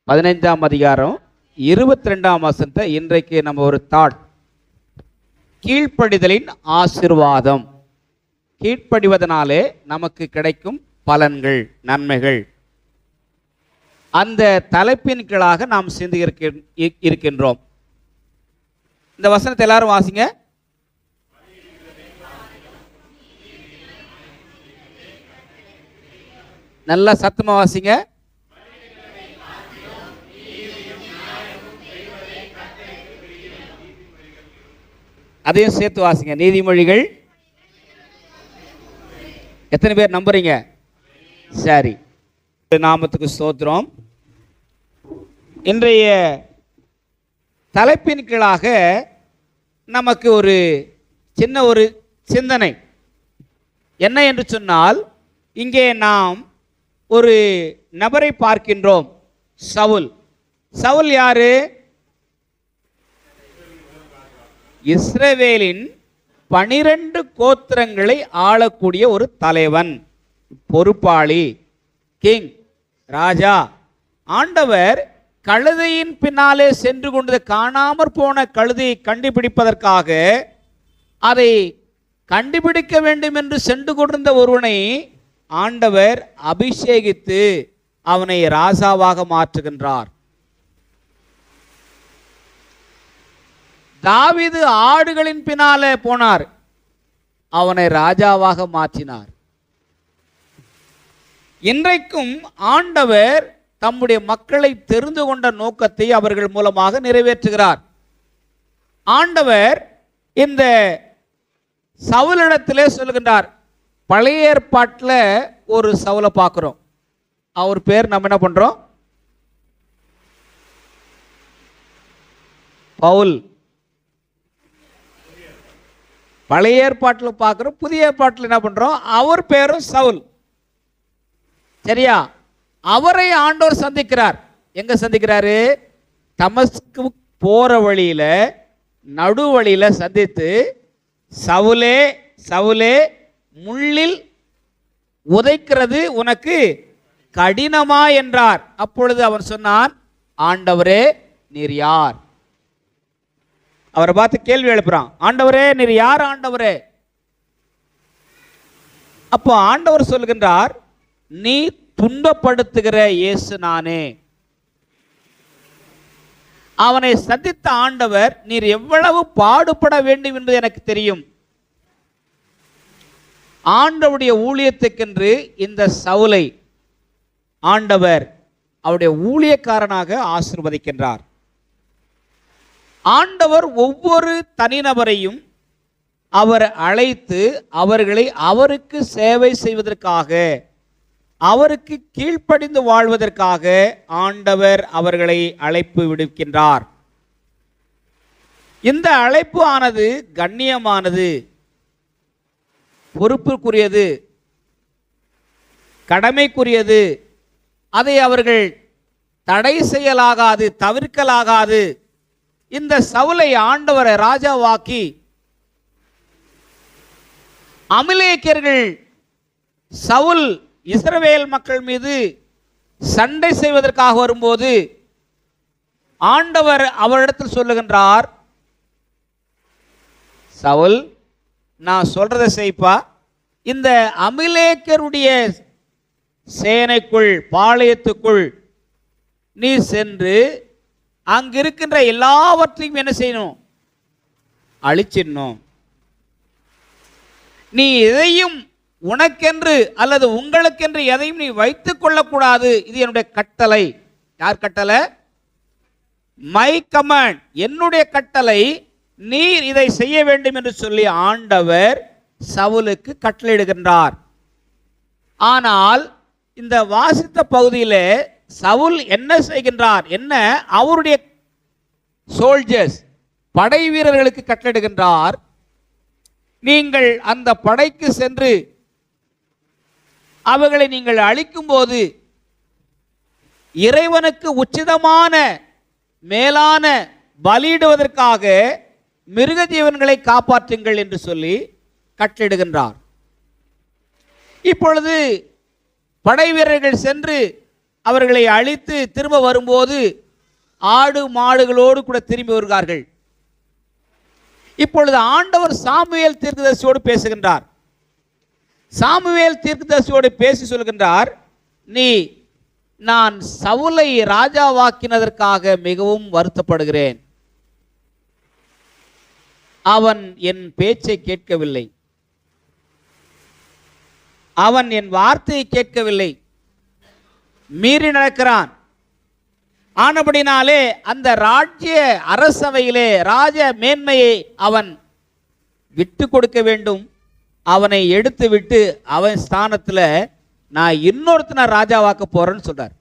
15ஆம் அதிகாரம் 22ஆம் வசனத்தை இன்றைக்கு நம்ம ஒரு தாட், கீழ்ப்படிதலின் ஆசீர்வாதம். கீழ்ப்படிவதனாலே நமக்கு கிடைக்கும் பலன்கள், நன்மைகள், அந்த தலைப்பின் கீழாக நாம் சிந்தி இருக்கின்றோம். இந்த வசனத்தை எல்லாரும் வாசிங்க. நல்லா சத்தமா வாசிங்க. அதையும் சேர்த்து வாசிங்க. நீதிமொழிகள். எத்தனை பேர் நம்புறீங்க? சரி, நாமத்துக்கு ஸ்தோத்திரம். இன்றைய தலைப்பின் கீழாக நமக்கு ஒரு சின்ன ஒரு சிந்தனை என்ன என்று சொன்னால், இங்கே நாம் ஒரு நபரை பார்க்கின்றோம். சவுல். சவுல் யாரு? இஸ்ரவேலின் 12 கோத்திரங்களை ஆளக்கூடிய ஒரு தலைவன், பொறுப்பாளி, கிங், ராஜா. ஆண்டவர் கழுதையின் பின்னாலே சென்று கொண்டது, காணாமற் போன கழுதையை கண்டுபிடிப்பதற்காக அதை கண்டுபிடிக்க வேண்டும் என்று சென்று கொண்டிருந்த ஒருவனை ஆண்டவர் அபிஷேகித்து அவனை ராஜாவாக மாற்றுகின்றார். தாவீது ஆடுகளின் பின்னாலே போனார், அவனை ராஜாவாக மாற்றினார். இன்றைக்கும் ஆண்டவர் தம்முடைய மக்களை தெரிந்து கொண்ட நோக்கத்தை அவர்கள் மூலமாக நிறைவேற்றுகிறார். ஆண்டவர் இந்த சவுலிடத்திலே சொல்கின்றார். பழைய ஏற்பாட்டில் ஒரு சவுலை பார்க்கிறோம். அவர் பேர் நம்ம என்ன பண்றோம்? பவுல். பழைய ஏற்பாட்டில் பார்க்கிறோம். புதிய ஏற்பாட்டில் என்ன பண்றோம்? அவர் பேரும் சவுல். சரியா? அவரை ஆண்டவர் சந்திக்கிறார். எங்க சந்திக்கிறாரு? தமஸ்கு போற வழியில, நடு வழியில சந்தித்து, சவுலே சவுலே, முள்ளில் உதைக்கிறது உனக்கு கடினமா என்றார். அப்பொழுது அவன் சொன்னான், ஆண்டவரே நீர் யார்? அவரை பார்த்து கேள்வி எழுப்புறான். ஆண்டவரே நீர் யார்? ஆண்டவரே. அப்போ ஆண்டவர் சொல்கின்றார், நீ துன்பப்படுத்துகிற இயேசு நானே. அவனை சந்தித்த ஆண்டவர், நீர் எவ்வளவு பாடுபட வேண்டும் என்பது எனக்கு தெரியும். ஆண்டவருடைய ஊழியத்துக்கென்று இந்த சவுலை ஆண்டவர் அவருடைய ஊழியக்காரனாக ஆசீர்வதிக்கின்றார். ஆண்டவர் ஒவ்வொரு தனிநபரையும் அவர் அழைத்து அவர்களை அவருக்கு சேவை செய்வதற்காக, அவருக்கு கீழ்ப்படிந்து வாழ்வதற்காக ஆண்டவர் அவர்களை அழைப்பு விடுக்கின்றார். இந்த அழைப்பு ஆனது கண்ணியமானது, பொறுப்புக்குரியது, கடமைக்குரியது. அதை அவர்கள் தடை செய்யலாகாது, தவிர்க்கலாகாது. இந்த சவுலை ஆண்டவரை ராஜாவாக்கி, அமலேக்கியர்கள் சவுல் இஸ்ரவேல் மக்கள் மீது சண்டை செய்வதற்காக வரும்போது ஆண்டவர் அவரிடத்தில் சொல்லுகின்றார், சவுல் நான் சொல்றதை செய்ப்பா. இந்த அமலேக்கியருடைய சேனைக்குள், பாளையத்துக்குள் நீ சென்று அங்கிருக்கின்ற எல்லாவற்றையும் என்ன செய்யணும்? அழிச்சிடணும். நீ எதையும் உனக்கென்று அல்லது உங்களுக்கென்று எதையும் நீ வைத்துக் கொள்ளக்கூடாது. இது என்னுடைய கட்டளை. யார் கட்டளை? மை கமாண்ட், என்னுடைய கட்டளை. நீர் இதை செய்ய வேண்டும் என்று சொல்லி ஆண்டவர் சவுலுக்கு கட்டளையிடுகின்றார். ஆனால் இந்த வாசித்த பகுதியில் சவுல் என்ன செய்கின்றார்? என்ன அவருடைய சோல்ஜர்ஸ், படை வீரர்களுக்கு கட்டளையிடுகின்றார், நீங்கள் அந்த படைக்கு சென்று அவர்களை நீங்கள் அழிக்கும் போது இறைவனுக்கு உச்சிதமான மேலான பலியிடுவதற்காக மிருக ஜீவன்களை காப்பாற்றுங்கள் என்று சொல்லி கட்டளையிடுகின்றார். இப்பொழுது படை வீரர்கள் சென்று அவர்களை அழித்து திரும்ப வரும்போது ஆடு மாடுகளோடு கூட திரும்பி வருகிறார்கள். இப்பொழுது ஆண்டவர் சாமுவேல் தீர்க்கதரிசியோடு பேசுகின்றார். சாமுவேல் தீர்க்கதரிசியோடு பேசி சொல்கின்றார், நான் சவுலை ராஜாவாக்கினதற்காக மிகவும் வருத்தப்படுகிறேன். அவன் என் பேச்சை கேட்கவில்லை, அவன் என் வார்த்தையை கேட்கவில்லை, மீறி நடக்கிறான். ஆனபடினாலே அந்த ராஜ்ய அரசவையிலே ராஜ மேன்மையை அவன் விட்டு கொடுக்க வேண்டும். அவனை எடுத்து விட்டு அவன் ஸ்தானத்தில் நான் இன்னொருத்தனை ராஜாவாக்க போறேன்னு சொல்றார்.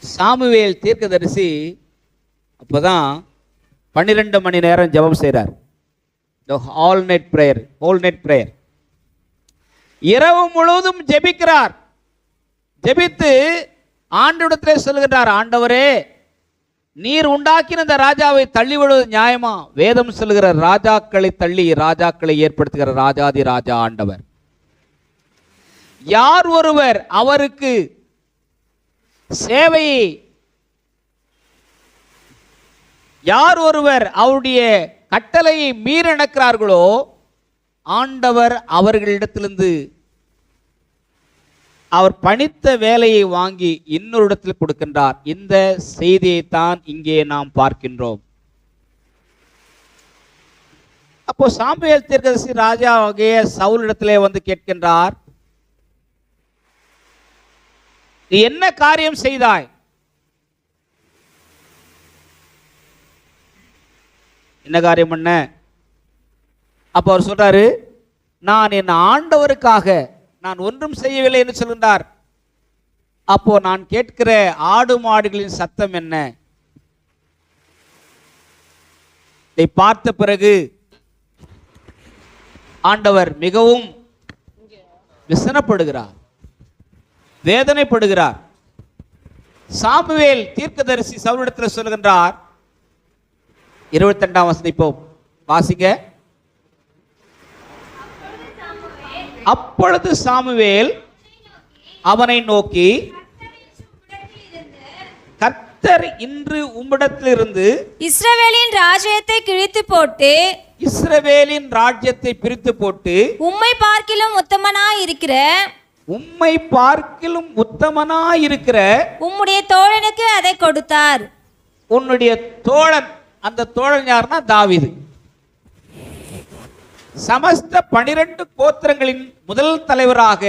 சாமுவேல் தீர்க்கதரிசி அப்போதான் 12 மணி நேரம் ஜெபம் செய்கிறார். Whole night prayer. இரவு முழுவதும் ஜெபிக்கிறார். ஜெபித்து ஆண்டவரிடத்திலே சொல்லுகிறார், ஆண்டவரே, நீர் உண்டாக்கின இந்த ராஜாவை தள்ளிவிடுவது நியாயமா? வேதம் சொல்லுகிற ராஜாக்களை தள்ளி ராஜாக்களை ஏற்படுத்துகிற ராஜாதி ராஜா ஆண்டவர். யார் ஒருவர் அவருக்கு சேவையை, யார் ஒருவர் அவருடைய கட்டளையை மீறி நடக்கிறார்களோ ஆண்டவர் அவர்களிடத்திலிருந்து அவர் பணித்த வேலையை வாங்கி இன்னொரு இடத்தில் கொடுக்கின்றார். இந்த செய்தியை தான் இங்கே நாம் பார்க்கின்றோம். அப்போ சாமுவேல் தீர்க்கதரிசி ராஜாவாகிய சவுலிடத்திலே வந்து கேட்கின்றார், நீ என்ன காரியம் செய்தாய்? என்ன காரியம் பண்ண? அப்போ அவர் சொல்றாரு, நான் என் ஆண்டவருக்காக நான் ஒன்றும் செய்யவில்லை என்று சொல்கின்றார். அப்போ நான் கேட்கிற ஆடு மாடுகளின் சத்தம் என்ன? இதை பார்த்த பிறகு ஆண்டவர் மிகவும் விசனப்படுகிறார், வேதனைப்படுகிறார். சாமுவேல் தீர்க்கதரிசி சவுலிடத்தில் சொல்கின்றார், 22ஆம் வசனம் இப்போ வாசிங்க. அப்பொழுது சாமுவேல் அவனை நோக்கி, கர்த்தர் இன்று உம்மிடத்திலிருந்து இஸ்ரவேலின் ராஜ்யத்தை கிழித்து போட்டு, இஸ்ரவேலின் ராஜ்யத்தை பிரித்து போட்டு, உம்மை பார்க்கிலும் உத்தமனாயிருக்கிற உம்முடைய தோழனுக்கு அதை கொடுத்தார். உன்னுடைய தோழன், அந்த தோழன் யாருன்னா தாவீது. சமஸ்த 12 கோத்திரங்களின் முதல் தலைவராக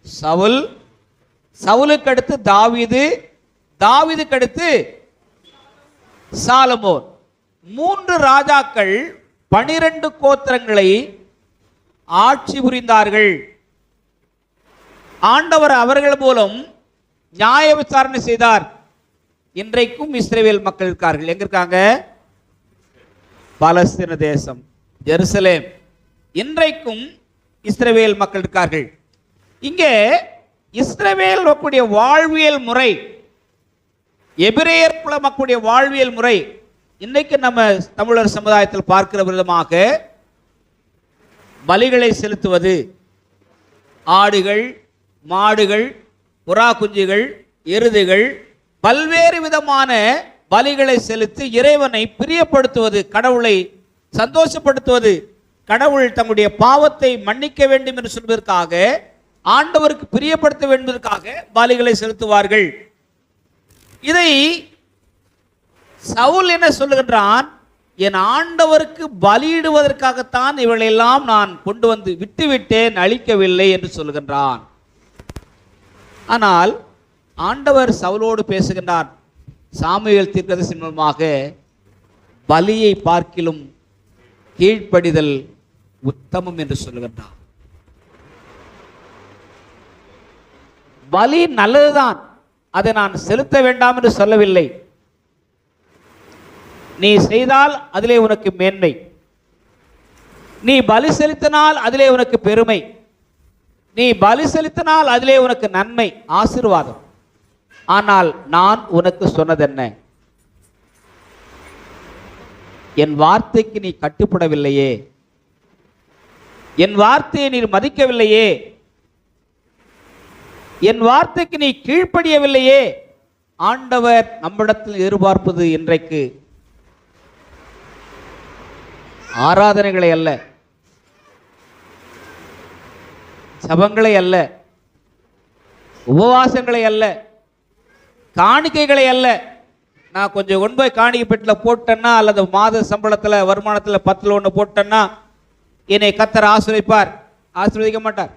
சவுல், சவுலுக்கு அடுத்து தாவீது, தாவீதுக்கு அடுத்து சாலமோன். 3 ராஜாக்கள் 12 கோத்திரங்களை ஆட்சி புரிந்தார்கள். ஆண்டவர் அவர்கள் மூலம் நியாய விசாரணை செய்தார். இன்றைக்கும் இஸ்ரவேல் மக்கள் இருக்கார்கள். எங்க இருக்காங்க? பாலஸ்தீன தேசம், ஜெருசலேம். இன்றைக்கும் இஸ்ரவேல் மக்கள் இருக்கார்கள். இங்கே இஸ்ரவேல் மக்களுடைய வாழ்வியல் முறை, எபிரேயர் குல மக்களுடைய வாழ்வியல் முறை இன்னைக்கு நம்ம தமிழர் சமுதாயத்தில் பார்க்கிற விதமாக பலிகளை செலுத்துவது, ஆடுகள், மாடுகள், புறா குஞ்சுகள், எருதுகள், பல்வேறு விதமான பலிகளை செலுத்தி இறைவனை பிரியப்படுத்துவது, கடவுளை சந்தோஷப்படுத்துவது, கடவுள் தம்முடைய பாவத்தை மன்னிக்க வேண்டும் என்று சொல்வதற்காக, ஆண்டவருக்கு பிரியப்படுத்த வேண்டுவதற்காக பலிகளை செலுத்துவார்கள். இதை சவுல் என்ன சொல்லுகின்றான்? என் ஆண்டவருக்கு பலியிடுவதற்காகத்தான் இவளெல்லாம் நான் கொண்டு வந்து விட்டுவிட்டேன், அழிக்கவில்லை என்று சொல்லுகின்றான். ஆனால் ஆண்டவர் சவுலோடு பேசுகின்றார். சாமுவேல் தீர்க்கதரிசி மூலமாக பலியை பார்க்கிலும் கீழ்ப்படிதல் உத்தமம் என்று சொல்லுகின்றார். பலி நல்லதுதான், அதை நான் செலுத்த வேண்டாம் என்று சொல்லவில்லை. நீ செய்தால் அதிலே உனக்கு மேன்மை, நீ பலி செலுத்தினால் அதிலே உனக்கு பெருமை, நீ பலி செலுத்தினால் அதிலே உனக்கு நன்மை, ஆசீர்வாதம். ஆனால் நான் உனக்கு சொன்னதென்ன? என் வார்த்தைக்கு நீ கட்டுப்படவில்லையே, என் வார்த்தையை நீ மதிக்கவில்லையே, என் வார்த்தைக்கு நீ கீழ்ப்படியவில்லையே. ஆண்டவர் நம்மிடத்தில் எதிர்பார்ப்பது இன்றைக்கு ஆராதனைகளை அல்ல, ஜபங்களை அல்ல, உபவாசங்களை அல்ல, காணிக்கைகளை அல்ல. நான் கொஞ்சம் கொண்டு போய் காணிக்கை பெட்டில் போட்டேன்னா அல்லது மாத சம்பளத்தில் வருமானத்தில் 10ல் 1 போட்டேன்னா என்னை கர்த்தர் ஆசீர்வதிப்பார்? ஆசீர்வதிக்க மாட்டார்.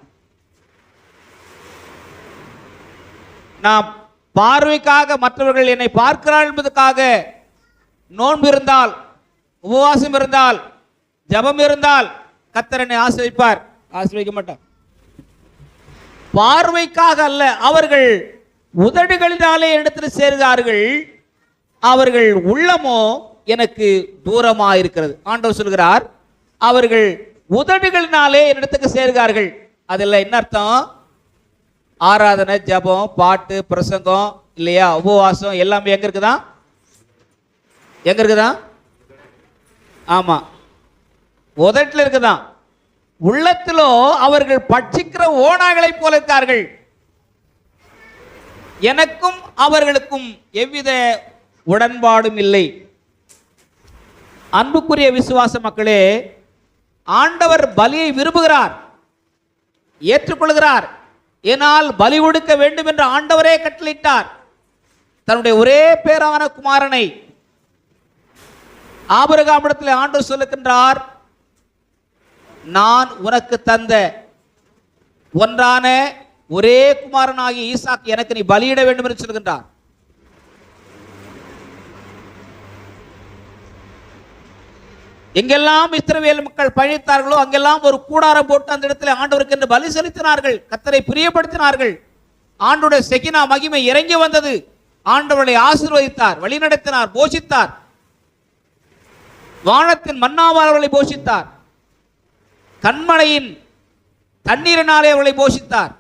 நான் பார்வைக்காக, மற்றவர்கள் என்னை பார்க்கிறார்கள் என்பதற்காக நோன்பு இருந்தால், உபவாசம் இருந்தால், ஜபம் இருந்தால் கர்த்தர் என்னை ஆசீர்வதிப்பார்? ஆசீர்வதிக்க மாட்டார். பார்வைக்காக அல்ல, அவர்கள் உதடுகளினாலே இடத்தில் சேர்கிறார்கள், அவர்கள் உள்ளமோ எனக்கு தூரமாக இருக்கிறது. ஆண்டவர் சொல்கிறார், அவர்கள் உதடுகளினாலே இடத்துக்கு சேர்கிறார்கள். அதில் என்ன அர்த்தம்? ஆராதனை, ஜபம், பாட்டு, பிரசங்கம் இல்லையா, உபவாசம் எல்லாமே எங்க இருக்குதா? எங்க இருக்குதா? ஆமா, உதட்டில் இருக்குதான். உள்ளத்திலோ அவர்கள் பட்சிக்கிற ஓநாய்களைப் போல இருக்கார்கள். எனக்கும் அவர்களுக்கும் எவ்வித உடன்பாடும் இல்லை. அன்புக்குரிய விசுவாச மக்களே, ஆண்டவர் பலியை விரும்புகிறார், ஏற்றுக்கொள்கிறார். ஏனால் பலி கொடுக்க வேண்டும் என்று ஆண்டவரே கட்டளையிட்டார். தன்னுடைய ஒரே பேரான குமாரனை ஆபிரகாமிடத்தில் ஆண்டவர் சொல்லுகின்றார், நான் உனக்கு தந்த ஒன்றான ஒரே குமாரனாகிய ஈசாக்கு எனக்கு நீ பலியிட வேண்டும் என்று சொல்கின்றார். எங்கெல்லாம் இஸ்ரவேல் மக்கள் பயணித்தார்களோ அங்கெல்லாம் ஒரு கூடாரம் போட்டு அந்த இடத்துல ஆண்டவருக்கு என்று பலி செலுத்தினார்கள், கர்த்தரை பிரியப்படுத்தினார்கள். ஆண்டவருடைய செகினா மகிமை இறங்கி வந்தது. ஆண்டவரை ஆசீர்வதித்தார், வழிநடத்தினார், போஷித்தார். வானத்தின் மன்னாவால் அவர்களை போஷித்தார், கண்மலையின் தண்ணீரினாலே அவர்களை போஷித்தார்.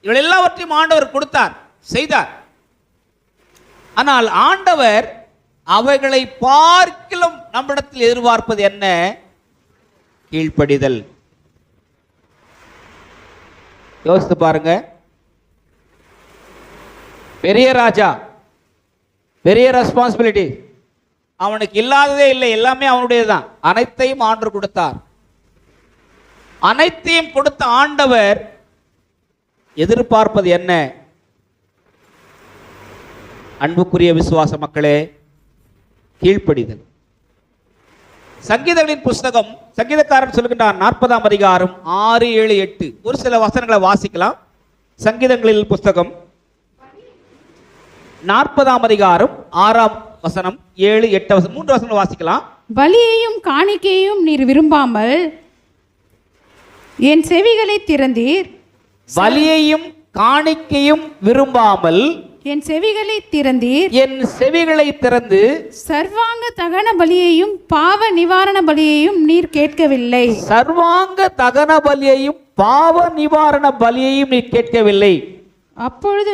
இவள் எல்லாவற்றையும் ஆண்டவர் கொடுத்தார், செய்தார். ஆனால் ஆண்டவர் அவைகளை பார்க்கிலும் நம்மிடத்தில் எதிர்பார்ப்பது என்ன? கீழ்ப்படிதல். யோசித்து பாருங்க. பெரிய ராஜா, பெரிய ரெஸ்பான்சிபிலிட்டி, அவனுக்கு இல்லாததே இல்லை, எல்லாமே அவனுடையதுதான். அனைத்தையும் ஆண்டவர் கொடுத்தார். அனைத்தையும் கொடுத்த ஆண்டவர் எதிர்பார்ப்பது என்ன? அன்புக்குரிய விசுவாச மக்களே, கீழ்ப்படிதல். சங்கீதங்களின் புஸ்தகம், சங்கீதக்காரன் சொல்கின்றான் 40ஆம் அதிகாரம் 6, 7, 8 ஒரு சில வசனங்களை வாசிக்கலாம். சங்கீதங்களின் புஸ்தகம் 40ஆம் அதிகாரம் 6ஆம் வசனம், 7, 8 வசனம், 3 வசனங்களை வாசிக்கலாம். பலியையும் காணிக்கையும் நீர் விரும்பாமல் என் செவிகளை திறந்தீர். பலியையும் காணிக்கையும் விரும்பாமல் என் செவிகளை திறந்தீர். என் செவிகளை திறந்து சர்வாங்க தகன பலியையும் பாவ நிவாரண பலியையும் நீர் கேட்கவில்லை. சர்வாங்க தகன பலியையும் பாவ நிவாரண பலியையும் நீர் கேட்கவில்லை. அப்பொழுது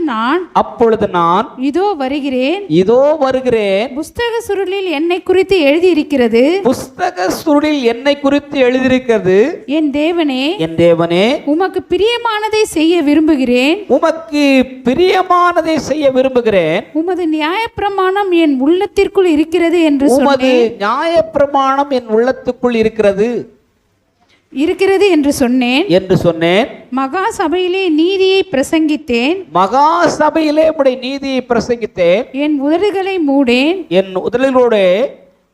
நான் இதோ வருகிறேன், இதோ வருகிறேன். புஸ்தக சுருளில் என்னை குறித்து எழுதியிருக்கிறது. புஸ்தக சுருளில் என்னை குறித்து எழுதியிருக்கிறது. என் தேவனே, என் தேவனே, உமக்கு பிரியமானதை செய்ய விரும்புகிறேன். உமக்கு பிரியமானதை செய்ய விரும்புகிறேன். உமது நியாயப்பிரமாணம் என் உள்ளத்திற்குள் இருக்கிறது என்று சொன்னேன். உமது நியாயப்பிரமாணம் என் உள்ளத்துக்குள் இருக்கிறது என்று சொன்னேன். மகா சபையிலே நீதியை பிரசங்கித்தேன். மகா சபையிலே உம்முடைய நீதியை பிரசங்கித்தேன். என் உதடுகளை மூடேன். என் உதடுகளோடு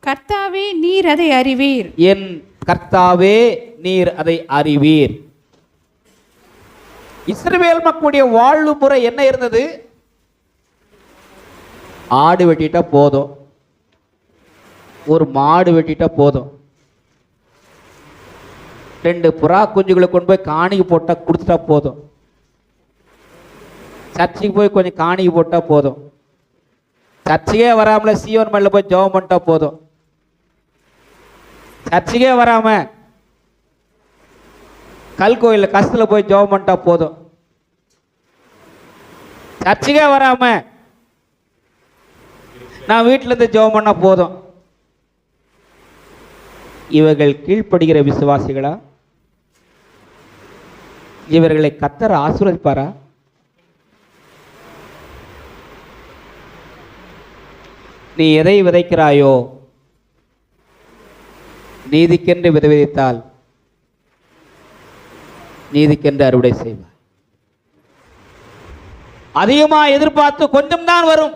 கர்த்தாவே நீர் அதை அறிவீர். என் கர்த்தாவே நீர் அதை அறிவீர். இஸ்ரவேல் மக்களுடைய வாழ்வு முறை என்ன இருந்தது? ஆடு வெட்டிட்டா போதும், ஒரு மாடு வெட்டிட்டா போதும், 2 புறா குஞ்சுகளை கொண்டு போய் காணிக்கை போட்டால் கொடுத்துட்டா போதும், சர்ச்சுக்கு போய் கொஞ்சம் காணிக்கை போட்டால் போதும், சர்ச்சுக்கே வராமல் சீவன் மலையில் போய் ஜெபம் பண்ணிட்டா போதும், சர்ச்சுக்கே வராமல் கல்கோயிலில் கஷ்டத்தில் போய் ஜெபம் பண்ணிட்டா போதும், சர்ச்சுக்கே வராமல் நான் வீட்டிலேருந்து ஜெபம் பண்ணால் போதும். இவர்கள் கீழ்ப்படுகிற விசுவாசிகளா? இவர்களை கர்த்தர் ஆசீர்வதிப்பாரா? நீ எதை விதைக்கிறாயோ, நீதிக்கென்று விதைத்தால் நீதிக்கென்று அறுவடை செய்வார். அதிகமா எதிர்பார்த்து கொஞ்சம் தான் வரும்.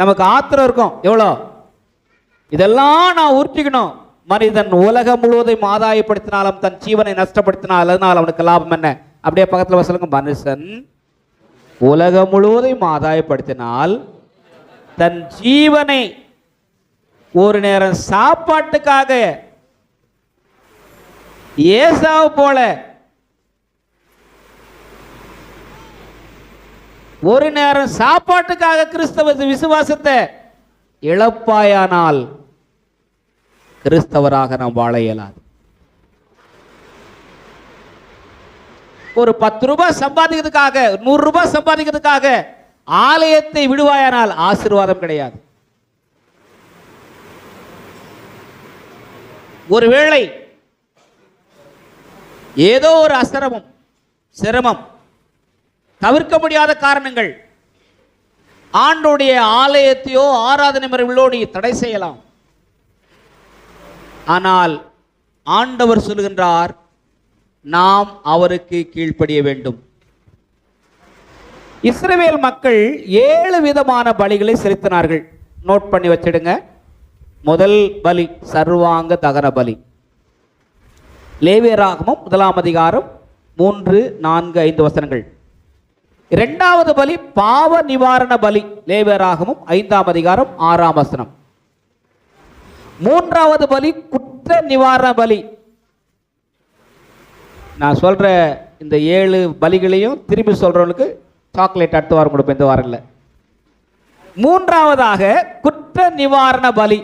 நமக்கு ஆத்திரம் இருக்கும், எவ்வளோ இதெல்லாம் நான் உருட்டிக்கணும். மனிதன் உலகம் முழுவதையும் ஆதாயப்படுத்தினாலும் தன் ஜீவனை நஷ்டப்படுத்தினால் அதனால் அவனுக்கு லாபம் என்ன? அப்படியே பக்கத்தில் வசலுங்க, மனுஷன் உலகம் முழுவதையும் ஆதாயப்படுத்தினால் தன் ஜீவனை ஒரு நேரம் சாப்பாட்டுக்காக ஏசாவை போல ஒரு நேரம் சாப்பாட்டுக்காக கிறிஸ்தவ விசுவாசத்தை இழப்பாயானால் கிறிஸ்தவராக நாம் வாழ இயலாது. ஒரு 10 ரூபாய் சம்பாதிக்கிறதுக்காக 100 ரூபாய் சம்பாதிக்கிறதுக்காக ஆலயத்தை விடுவாயானால் ஆசீர்வாதம் கிடையாது. ஒருவேளை ஏதோ ஒரு அசிரமம், சிரமம், தவிர்க்க முடியாத காரணங்கள் ஆண்டோடைய ஆலயத்தையோ ஆராதனை முறைகளோ நீ தடை செய்யலாம். ஆனால் ஆண்டவர் சொல்கின்றார், நாம் அவருக்கு கீழ்ப்படிய வேண்டும். இஸ்ரவேல் மக்கள் 7 விதமான பலிகளை செலுத்தினார்கள். நோட் பண்ணி வச்சிடுங்க. முதல் பலி சர்வாங்க தகன பலி. லேவியராகமம் 1ஆம் அதிகாரம் 3, 4, 5 வசனங்கள். இரண்டாவது பலி பாவ நிவாரண பலி. லேவியராகமம் 5ஆம் அதிகாரம் 6ஆம் வசனம். மூன்றாவது பலி குற்ற நிவாரண பலி. நான் சொல்ற இந்த 7 பலிகளையும் திரும்பி சொல்றவங்களுக்கு சாக்லேட் அடுத்த வாரம் கொடுப்பேன், இந்த வாரம் இல்லை. மூன்றாவதாக குற்ற நிவாரண பலி.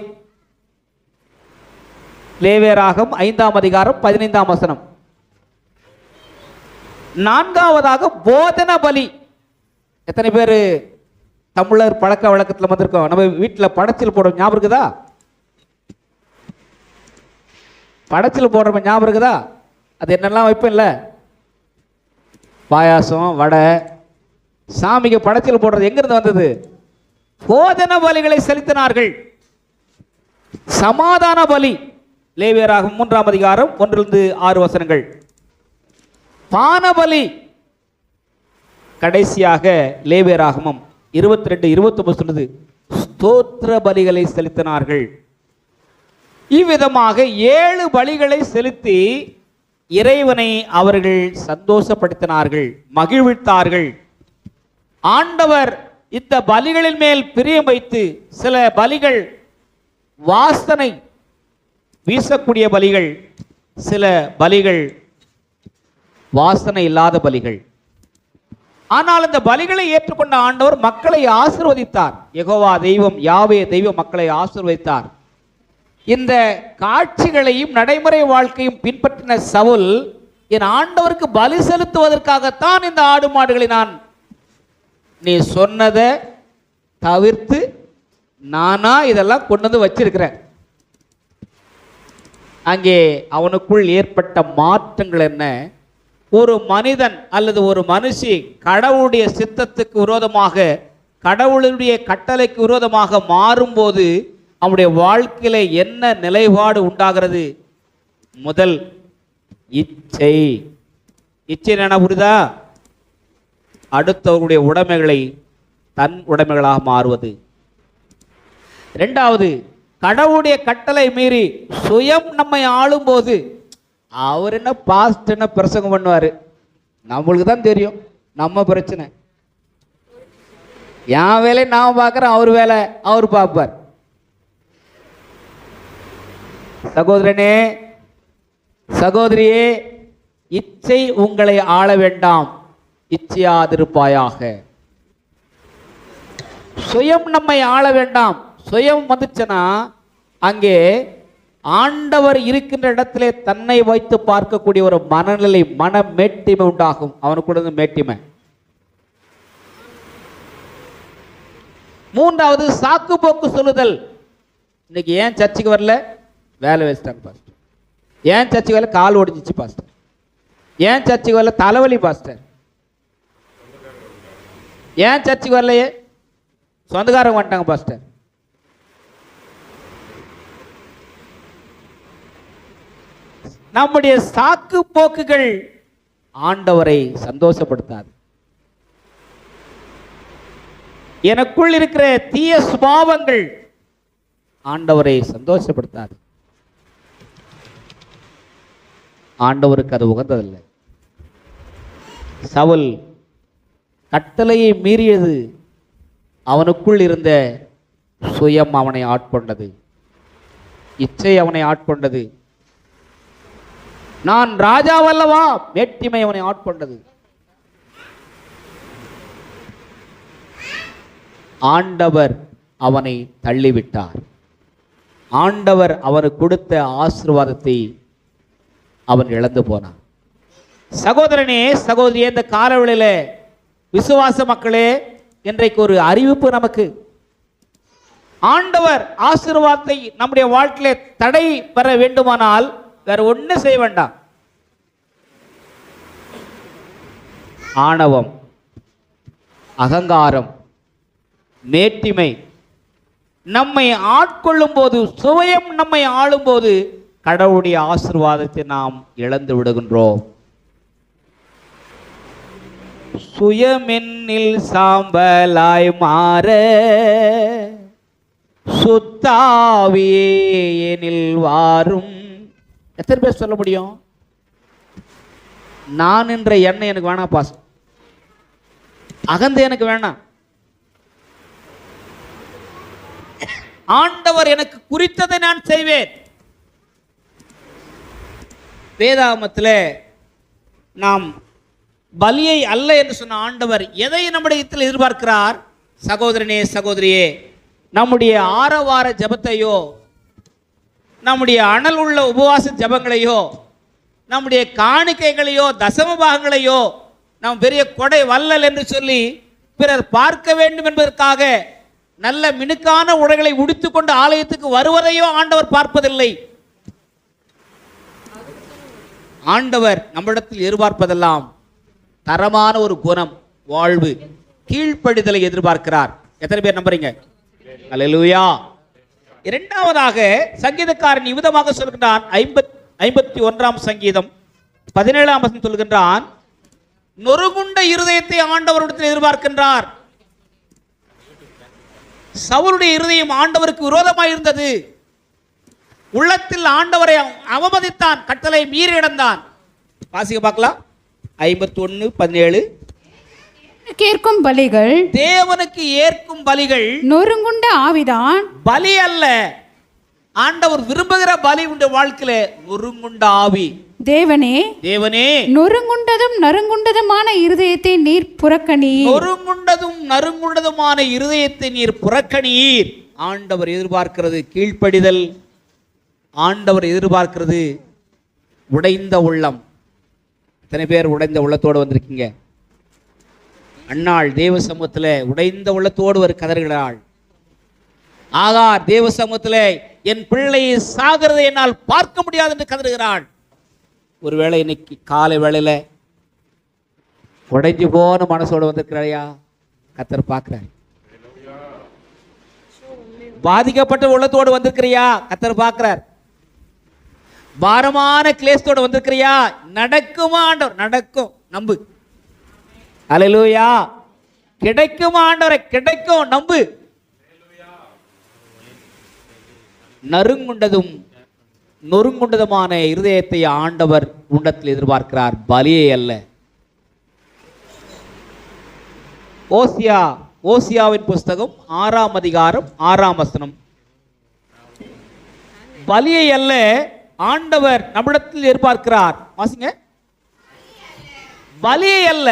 லேவியராகமம் 5ஆம் அதிகாரம் 15ஆம் வசனம். நான்காவதாக போதன பலி. எத்தனை பேர் தமிழர் பழக்க வழக்கத்தில் வந்திருக்கோம்? நம்ம வீட்டில் படைச்சல் போடுற ஞாபகம் இருக்குதா? படைச்சல் போடுற ஞாபகம் இருக்குதா? அது என்னெல்லாம் வைப்பேன்ல, பாயாசம், வடை. சாமிக்கு படைச்சல் போடுறது எங்கிருந்து வந்தது? போதன பலிகளை செலுத்தினார்கள். சமாதான பலி. லேவியராகமம் 3ஆம் அதிகாரம் 1 - 6 வசனங்கள். பானபலி. கடைசியாக லேவியராகமம் 22, 29 சொல்லுது, ஸ்தோத்திர பலிகளை செலுத்தினார்கள். இவ்விதமாக 7 பலிகளை செலுத்தி இறைவனை அவர்கள் சந்தோஷப்படுத்தினார்கள், மகிழ்வித்தார்கள். ஆண்டவர் இந்த பலிகளின் மேல் பிரியம் வைத்து சில பலிகள் வாசனை வீசக்கூடிய பலிகள், சில பலிகள் வாசனை இல்லாத பலிகள். ஆனால் இந்த பலிகளை ஏற்றுக்கொண்ட ஆண்டவர் மக்களை ஆசீர்வதித்தார். யெகோவா தெய்வம், யாவே தெய்வம் மக்களை ஆசீர்வதித்தார். இந்த காட்சிகளையும் நடைமுறை வாழ்க்கையும் பின்பற்றின சவுல், என் ஆண்டவருக்கு பலி செலுத்துவதற்காகத்தான் இந்த ஆடு மாடுகளை நான் நீ சொன்னதை தவிர்த்து நானா இதெல்லாம் கொண்டு வந்து வச்சிருக்கிறேன். அங்கே அவனுக்குள் ஏற்பட்ட மாற்றங்கள் என்ன? ஒரு மனிதன் அல்லது ஒரு மனுஷி கடவுளுடைய சித்தத்துக்கு விரோதமாக, கடவுளுடைய கட்டளைக்கு விரோதமாக மாறும்போது அவனுடைய வாழ்க்கையில என்ன நிலைப்பாடு உண்டாகிறது? முதல் இச்சை. இச்சை என்ன புரியுதா? அடுத்தவர்களுடைய உடைமைகளை தன் உடைமைகளாக மாறுவது. இரண்டாவது, கடவுளுடைய கட்டளை மீறி சுயம் நம்மை ஆளும்போது, அவர் என்ன பாஸ்ட் என்ன பிரசங்கம் பண்ணுவார், நம்மளுக்கு தான் தெரியும் நம்ம பிரச்சனை. என் வேலை நான் பார்க்குறேன், அவர் வேலை அவர் பார்ப்பார். சகோதரனே, சகோதரியே, இச்சை உங்களை ஆள வேண்டாம், இச்சையாதிருப்பாயாக. சுயம் நம்மை ஆள வேண்டாம். சுயம் வந்துச்சுன்னா அங்கே ஆண்டவர் இருக்கின்ற இடத்திலே தன்னை வைத்து பார்க்கக்கூடிய ஒரு மனநிலை, மன மேட்டிமை உண்டாகும். அவனுக்கு மேட்டிமை. மூன்றாவது, சாக்கு போக்கு சொல்லுதல். இன்னைக்கு ஏன் சர்ச்சுக்கு வரல? வேலை வச்சுட்டாங்க பாஸ்டர். ஏன் சர்ச்சுக்கு வரல? கால் ஒடிஞ்சிச்சு பாஸ்டர். ஏன் சர்ச்சுக்கு வரல? தலைவலி பாஸ்டர். ஏன் சர்ச்சுக்கு வரலையே? சொந்தக்காரங்க வந்துட்டாங்க பாஸ்டர். நம்முடைய சாக்கு போக்குகள் ஆண்டவரை சந்தோஷப்படுத்தாது. எனக்குள் இருக்கிற தீய சுபாவங்கள் ஆண்டவரை சந்தோஷப்படுத்தாது. ஆண்டவருக்கு அது உகந்ததில்லை. சவுல் கட்டளையை மீறியது அவனுக்குள் இருந்த சுயம் அவனை ஆட்கொண்டது, இச்சை அவனை ஆட்கொண்டது. நான் ராஜாவல்லவா, வேட்டிமை அவனை ஆட்கொண்டது. ஆண்டவர் அவனை தள்ளிவிட்டார். ஆண்டவர் அவனுக்கு கொடுத்த ஆசீர்வாதத்தை அவன் இழந்து போனான். சகோதரனே, சகோதரியே, இந்த காலவெளியில விசுவாச மக்களே, இன்றைக்கு ஒரு அறிவிப்பு நமக்கு. ஆண்டவர் ஆசீர்வாதத்தை நம்முடைய வாழ்க்கையில தடை பெற வேண்டுமானால் வேற ஒன்றும் செய்ய வேண்டாம். ஆணவம், அகங்காரம், மேட்டிமை நம்மை ஆட்கொள்ளும் போது, சுயம் நம்மை ஆளும் போது கடவுளுடைய ஆசீர்வாதத்தை நாம் இழந்து விடுகின்றோம். சுயமென்னில் சாம்பலாய் மாற சுத்தாவியே எனில் வாரும். எத்தனை பேர் சொல்ல முடியும்? நான் என்ற எண்ணம் எனக்கு வேணாம் பாஸ், அகந்தை எனக்கு வேணாம். ஆண்டவர் எனக்கு குறித்ததை நான் செய்வேன். வேதாகமத்தில் நாம் பலியை அல்ல என்று சொன்ன ஆண்டவர் எதை நம்முடைய எதிர்பார்க்கிறார்? சகோதரனே, சகோதரியே, நம்முடைய ஆரவார ஜபத்தையோ, நம்முடைய அனல் உள்ள உபவாச ஜபங்களையோ, நம்முடைய காணிக்கைகளையோ, தசம பாகங்களையோ நாம் பெரிய கொடை வல்லல் என்று சொல்லி பிறர் பார்க்க வேண்டும் என்பதற்காக நல்ல மினுக்கான உடைகளை உடுத்துக்கொண்டு ஆலயத்துக்கு வருவதையோ ஆண்டவர் பார்ப்பதில்லை. ஆண்டவர் நம்மிடத்தில் எதிர்பார்ப்பதெல்லாம் தரமான ஒரு குணம், வாழ்வு, கீழ்ப்படிதலை எதிர்பார்க்கிறார். எத்தனை பேர் நம்புறீங்க? அல்லேலூயா. இரண்டாவதாக சங்கீதக்காரன் இவ்விதமாக சொல்கின்றான். 51ஆம் சங்கீதம் 17ஆம் வசனம் சொல்கின்றான், நொறுங்குண்ட இருதயத்தை ஆண்டவரிடத்தில் எதிர்பார்க்கின்றார். சவுலுடைய இருதயம் ஆண்டவருக்கு விரோதமாக இருந்தது. உள்ளத்தில் ஆண்டவரை அவமதித்தான், கட்டளை மீறி நடந்தான். வாசிக்க பார்க்கலாம். 51:17. கேட்கும் பலிகள், தேவனுக்கு ஏற்கும் பலிகள் நொறுங்குண்ட ஆவிதான். பலி அல்ல. ஆண்டவர் விரும்புகிற பலி உண்டு வாழ்க்கையில நொறுங்குண்ட ஆவி. தேவனே, தேவனே, நொறுங்குண்டதும் நறுங்குண்டதுமான இருதயத்தை நீர் புறக்கணீர். நொறுங்குண்டதும் நறுங்குண்டதுமான இருதயத்தை நீர் புறக்கணீர். ஆண்டவர் எதிர்பார்க்கிறது கீழ்ப்படிதல். ஆண்டவர் எதிர்பார்க்கிறது உடைந்த உள்ளம். எத்தனை பேர் உடைந்த உள்ளத்தோடு வந்திருக்கீங்க? அன்னாள் தேவ சமூகத்தில் உடைந்த உள்ளத்தோடு ஒரு கதறுகிறாள். ஆகார் தேவ சமூகத்தில் என் பிள்ளையை சாகிறதை என்னால் பார்க்க முடியாது என்று கதறுகிறாள். ஒருவேளை இன்னைக்கு காலை வேளையில உடைஞ்சு போன மனசோடு வந்திருக்கிறாயா? கர்த்தர் பார்க்கிறார். பாதிக்கப்பட்ட உள்ளத்தோடு வந்திருக்கிறியா? கர்த்தர் பார்க்கிறார். பாரமான கிளேசத்தோடு வந்திருக்கிறியா? நடக்குமா ஆண்டவர்? நடக்கும், நம்பு. அல்லேலூயா. கிடைக்குமா ஆண்டவரை? கிடைக்கும், நம்பு. நறுங்குண்டதும் நொறுங்குண்டதுமான இருதயத்தை ஆண்டவர் உண்டத்தில் எதிர்பார்க்கிறார், பலியை அல்ல. ஓசியாவின் புஸ்தகம் 6ஆம் அதிகாரம் 6ஆம் வசனம். பலியை அல்ல ஆண்டவர் நம்மிடத்தில் எதிர்பார்க்கிறார். வாசிங்க. பலியை அல்ல.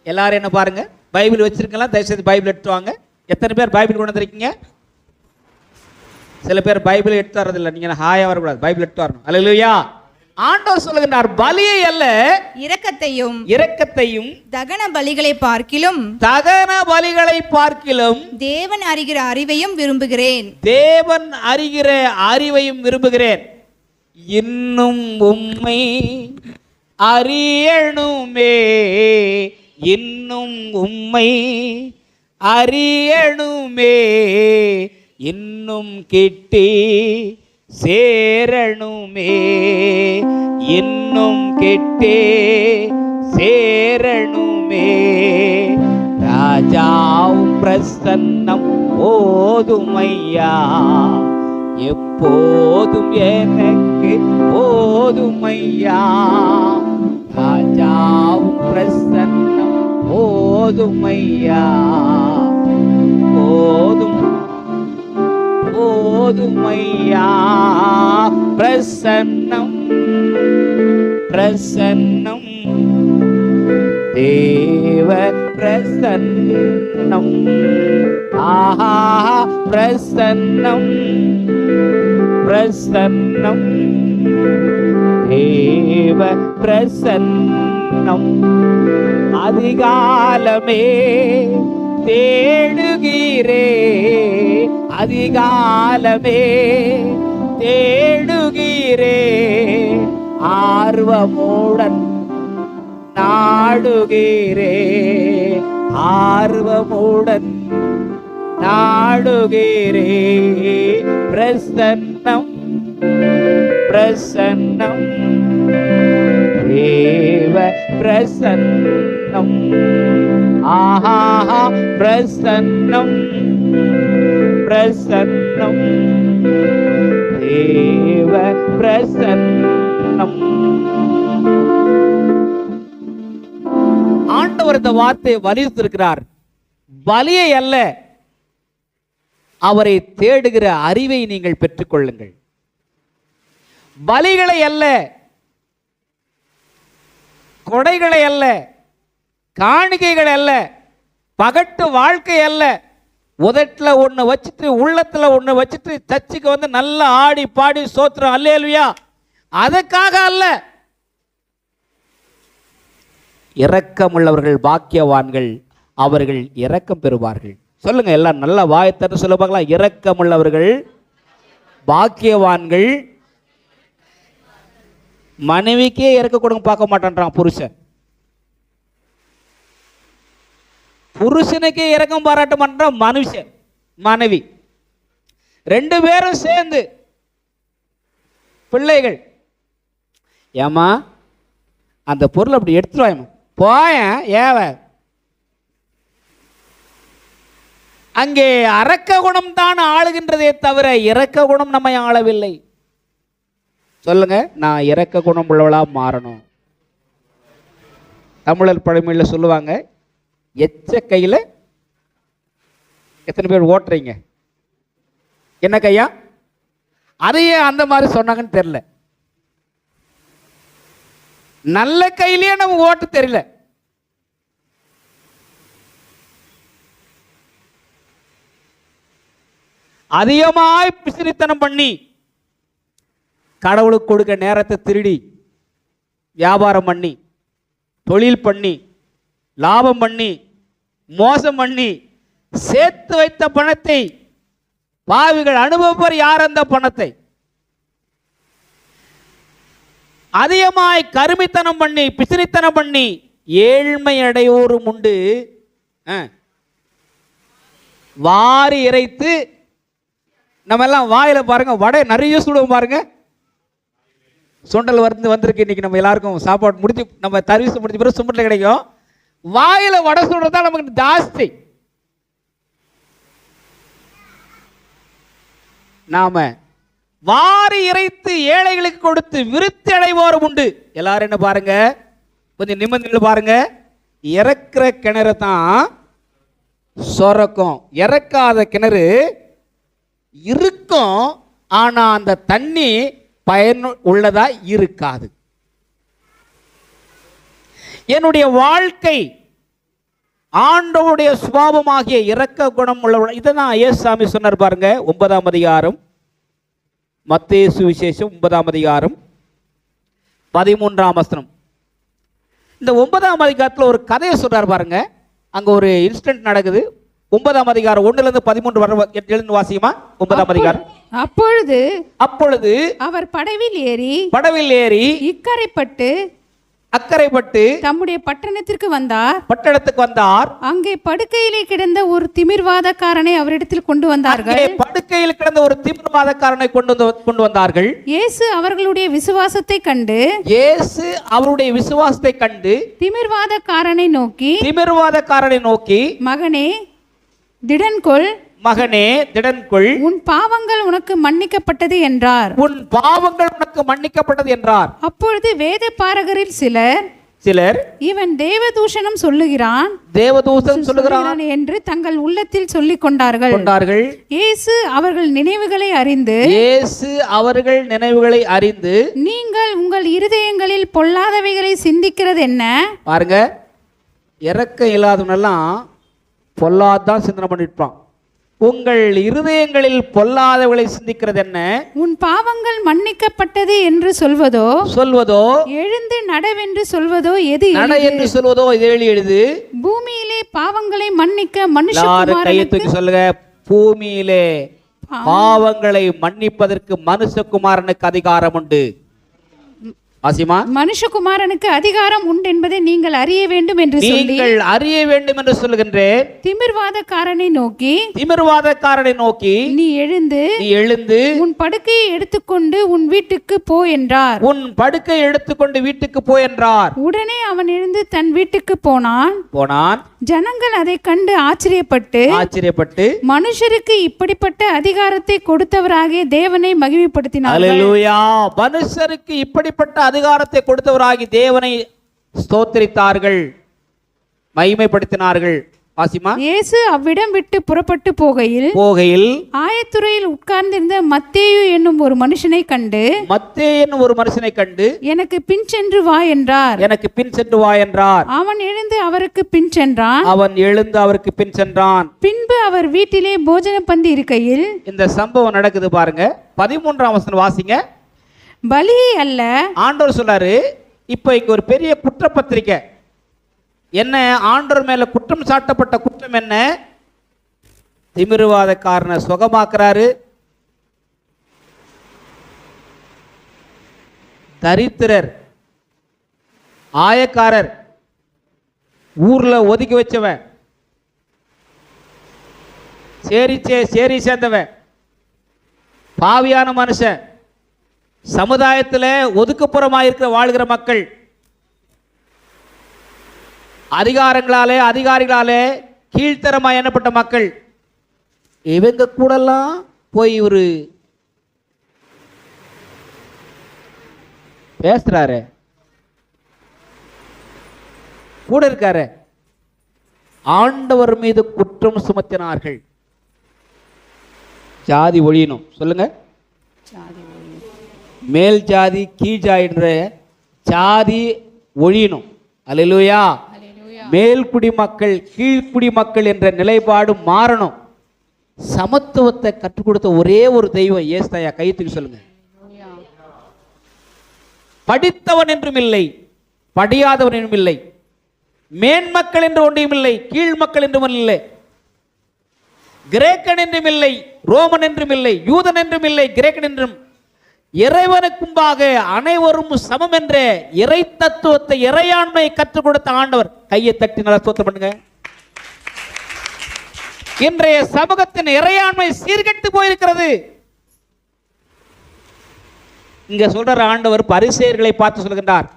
எல்லாரும் என்ன பாருங்க, பைபிள் வச்சிருக்கலாம், தயவுசெய்து பைபிள் எடுத்து வாங்க. எத்தனை பேர் பைபிள் கொண்டு வந்திருக்கீங்க? சில பேர் பைபிள் எடுத்து வரதில்லை. நீங்க ஹாயா வரக்கூடாது, பைபிள் எடுத்து வரணும். அல்லேலூயா. ஆண்டவர் சொல்லுகின்றார், பலியை அல்ல இரக்கத்தையும் தகன பலிகளை பார்க்கிலும் தேவன் அறிகிற அறிவையும் விரும்புகிறேன். தேவன் அறிகிற அறிவையும் விரும்புகிறேன். இன்னும் உம்மை அறியணுமே, இன்னும் உம்மை அறியணுமே, இன்னும் கிட்டி சேரணுமே, இன்னும் கிட்டே சேரணுமே. ராஜாவும் பிரசன்னம் போதுமையா, எப்போதும் எனக்கு போதுமையா. ராஜாவும் பிரசன்னம் போதுமையா, போதும் போதுமையா. பிரசன்னம் பிரசன்னம் தேவ பிரசன்னம், ஆஹா பிரசன்னம் பிரசன்னம் தேவ பிரசன்னம். அதிகாலமே தேடுகிறே, அதிகாலமே தேடுகிறே, ஆர்வமுடன் நாடுகிறே, ஆர்வமுடன் நாடுகிறே. பிரசன்னம் பிரசன்னம் தேவ பிரசன்னம், ஆஹா பிரசன்னம் பிரசன்னம் தேவ பிரசன்னம். ஆண்டவர் இந்த வார்த்தையை வலியுறுத்திருக்கிறார். பலியை அல்ல, அவரை தேடுகிற அறிவை நீங்கள் பெற்றுக்கொள்ளுங்கள். பலிகளை அல்ல, கொடைகளை அல்ல, காணிக்கைகள் அல்ல, பகட்டு வாழ்க்கை அல்ல. உதட்டில் ஒன்று வச்சுட்டு உள்ளத்தில் ஒன்று வச்சுட்டு சர்ச்சுக்கு வந்து நல்லா ஆடி பாடி சோத்திரம் அல்லேலூயா, அதற்காக அல்ல. இரக்கமுள்ளவர்கள் பாக்கியவான்கள், அவர்கள் இரக்கம் பெறுவார்கள். சொல்லுங்க எல்லாம் நல்ல வாயத்தட்டு சொல்ல பார்க்கலாம். இரக்கமுள்ளவர்கள் பாக்கியவான்கள். மனைவிக்கே இறக்க கொடுங்க பார்க்க மாட்டான்றான் புருஷன். புருஷனுக்கே இறக்கம் பாராட்ட மாட்டான் மனுஷன் மனைவி. ரெண்டு பேரும் சேர்ந்து பிள்ளைகள், ஏமா அந்த பொருள் அப்படி எடுத்துருவாயம்மா, போயேன் ஏவ. அங்கே அரக்க குணம் தான் ஆளுகின்றதே தவிர இரக்க குணம் நம்மை ஆளவில்லை. சொல்லுங்க, நான் இரக்க குணம் உள்ளவளா மாறணும். தமிழர் பழமொழியில் சொல்லுவாங்க, எச்ச கையில் எத்தனை பேர் ஓட்டுறீங்க? என்ன கையா? அதையே அந்த மாதிரி சொன்னாங்கன்னு தெரியல. நல்ல கையிலேயே நம்ம ஓட்ட தெரியல. அதிகமாய் பிசினித்தனம் பண்ணி கடவுளுக்கு கொடுக்க நேரத்தை திருடி வியாபாரம் பண்ணி தொழில் பண்ணி லாபம் பண்ணி மோசம் பண்ணி சேர்த்து வைத்த பணத்தை பாவிகள் அனுபவிப்பர். யார் அந்த பணத்தை? அதிகமாய் கருமித்தனம் பண்ணி பிசினித்தனம் பண்ணி ஏழ்மை அடையோரும் உண்டு. வாரி இறைத்து நம்ம எல்லாம் வாயில பாருங்க, வடை நிறைய சுடுவோம் பாருங்க. சுண்டல் வந்திருக்கு இன்னைக்கு, நம்ம எல்லாருக்கும் சாப்பாடு முடிச்சு நம்ம சர்வீஸ் முடிச்ச பிறகு சுண்டல் கிடைக்கும். வாயில வடை சுடுறது தான் நமக்கு ஜாஸ்தி. நாம வாரி இறைத்து ஏழைகளுக்கு கொடுத்து விருத்தி அடைவோரும் உண்டு. எல்லாரும் என்ன பாருங்க, கொஞ்சம் நிமிர்ந்து பாருங்க. இறக்குற கிணறு தான் சொரக்கும், இறக்காத கிணறு இருக்கும், ஆனா அந்த தண்ணி பயன் உள்ளதா இருக்காது. என்னுடைய வாழ்க்கை ஆண்டவருடைய சுபாவமாகிய இரக்க குணம் உள்ள, இதைதான் இயேசுசாமி சொன்னார் பாருங்க. 9ஆம் அதிகாரம் மத்தேயு சுவிசேஷம் 9ஆம் அதிகாரம் 13ஆம் வசனம். இந்த 9ஆம் அதிகாரத்தில் ஒரு கதையை சொல்றார் பாருங்க. அங்க ஒரு இன்சிடென்ட் நடக்குது. 9ஆம் அதிகாரம் 1-13 எழுந்து வாசியுமா? 9ஆம் அதிகாரம். அப்பொழுது அவர் படவில் ஏறி இக்கரைப்பட்டு அக்கறைப்பட்டு தம்முடைய பட்டணத்திற்கு வந்தார். பட்டணத்துக்கு வந்தார். அங்கே படுக்கையிலே கிடந்த ஒரு திமிர்வாதக்காரனை அவரிடத்தில் கொண்டு வந்தார்கள். அங்கே படுக்கையில் கிடந்த ஒரு திமிர்வாதக்காரனை கொண்டு வந்தார்கள். இயேசு அவர்களுடைய விசுவாசத்தை கண்டு இயேசு அவருடைய விசுவாசத்தை கண்டு திமிர்வாதக்காரனை நோக்கி மகனே திடன்கொள், மகனே திடன்கொள், உன் பாவங்கள் உனக்கு மன்னிக்கப்பட்டது என்றார். உன் பாவங்கள் உனக்கு மன்னிக்கப்பட்டது என்றார். அப்பொழுது வேத பாரகரில் சிலர் இவன் தேவதூஷணம் சொல்லுகிறான் என்று தங்கள் உள்ளத்தில் சொல்லிக் கொண்டார்கள். இயேசு அவர்கள் நினைவுகளை அறிந்து நீங்கள் உங்கள் இருதயங்களில் பொல்லாதவைகளை சிந்திக்கிறது என்ன? பாருங்க, இறக்கம் இல்லாதவனெல்லாம் பொல்லாதான் சிந்தனை பண்ணிருப்பான். உங்கள் இருதயங்களில் பொல்லாதவளை சிந்திக்கிறது என்ன? உன் பாவங்கள் மன்னிக்கப்பட்டது என்று சொல்வதோ எழுந்து நடவென்று சொல்வதோ எது எளிது? பூமியிலே பாவங்களை மன்னிக்க மனுஷகுமாரனுக்கு சொல்லுங்க, பூமியிலே பாவங்களை மன்னிப்பதற்கு மனுஷகுமாரனுக்கு அதிகாரம் உண்டு. மனுஷகுமாரனுக்கு அதிகாரம் உண்டு என்பதை நீங்கள் அறிய வேண்டும் என்று சொல்லுகின்றேன். திமிர்வாதக்காரனை நோக்கி நீ எழுந்து உன் படுக்கையை எடுத்துக்கொண்டு உன் வீட்டுக்கு போ என்றார். உடனே அவன் எழுந்து தன் வீட்டுக்கு போனான். ஜனங்கள் அதை கண்டு ஆச்சரியப்பட்டு மனுஷருக்கு இப்படிப்பட்ட அதிகாரத்தை கொடுத்தவராகிய தேவனை மகிமைப்படுத்தினார்கள். மனுஷருக்கு இப்படிப்பட்ட அதிகாரத்தை கொடுத்தவராகி தேவனை ஸ்தோத்திரித்தார்கள், மகிமைப்படுத்தினார்கள். இயேசு அவ்விடம் விட்டு புறப்பட்டு போகையில் ஆயத்துறையில் உட்கார்ந்திருந்த மத்தேயு என்னும் ஒரு மனுஷனை கண்டு எனக்கு பின் சென்று வா என்றார். அவன் எழுந்து அவருக்கு பின் சென்றான். பின்பு அவர் வீட்டிலே போஜன பந்தி இருக்கையில் இந்த சம்பவம் நடக்குது. பாருங்க, 13ஆம் வசனம் வாசிங்க. பலி அல்ல, ஆண்டவர் சொல்றாரு. இப்ப இங்க ஒரு பெரிய குற்றப்பத்திரிக்கை. என்ன? ஆண்டவர் மேல குற்றம் சாட்டப்பட்ட குற்றம் என்ன? திமிர்வாதக்காரனை சுகமாக்குறாரு, தரித்திரர், ஆயக்காரர், ஊர்ல ஒதுக்கி வச்சவன், சேரி சேர்ந்தவன், பாவியான மனுஷன், சமுதாயத்தில் ஒதுக்குப்புறமாயிருக்கிற வாழ்கிற மக்கள், அதிகாரிகளாலே கீழ்த்தரமாக எண்ணப்பட்ட மக்கள், இவங்க கூடலாம் போய் ஒரு பேசுறாரு, கூட இருக்காரு. ஆண்டவர் மீது குற்றம் சுமத்தினார்கள். ஜாதி ஒழியணும். சொல்லுங்க, மேல் ஜாதி கீழ் ஜாதின்ற ஜாதி ஒழியணும். அல்லேலூயா. மேல் குடிமக்கள் கீழ்குடி மக்கள் என்ற நிலைப்பாடு மாறணும். சமத்துவத்தை கற்றுக் கொடுத்த ஒரே ஒரு தெய்வம் ஏசாயா. கைத்துக்கு சொல்லுங்க. படித்தவன் என்றும் இல்லை, படியாதவன் என்றும் இல்லை, மேன்மக்கள் என்று ஒன்றும் இல்லை, கீழ் மக்கள் என்றும் இல்லை, கிரேக்கன் என்றும் இல்லை, ரோமன் என்றும் இல்லை, யூதன் என்றும் இல்லை, கிரேக்கன் என்றும் இறைவனுக்கும்பாக அனைவரும் சமம் என்ற இறை தத்துவத்தை, இறையாண்மையை கற்றுக் கொடுத்த ஆண்டவர். கையை தட்டி நல்லா ஸ்தோத்திரம் பண்ணுங்க. இன்றைய சமூகத்தின் இறையாண்மை சீர்கெட்டு போயிருக்கிறது. இங்க சொல்ற ஆண்டவர் பரிசேயர்களை பார்த்து சொல்கின்றார்,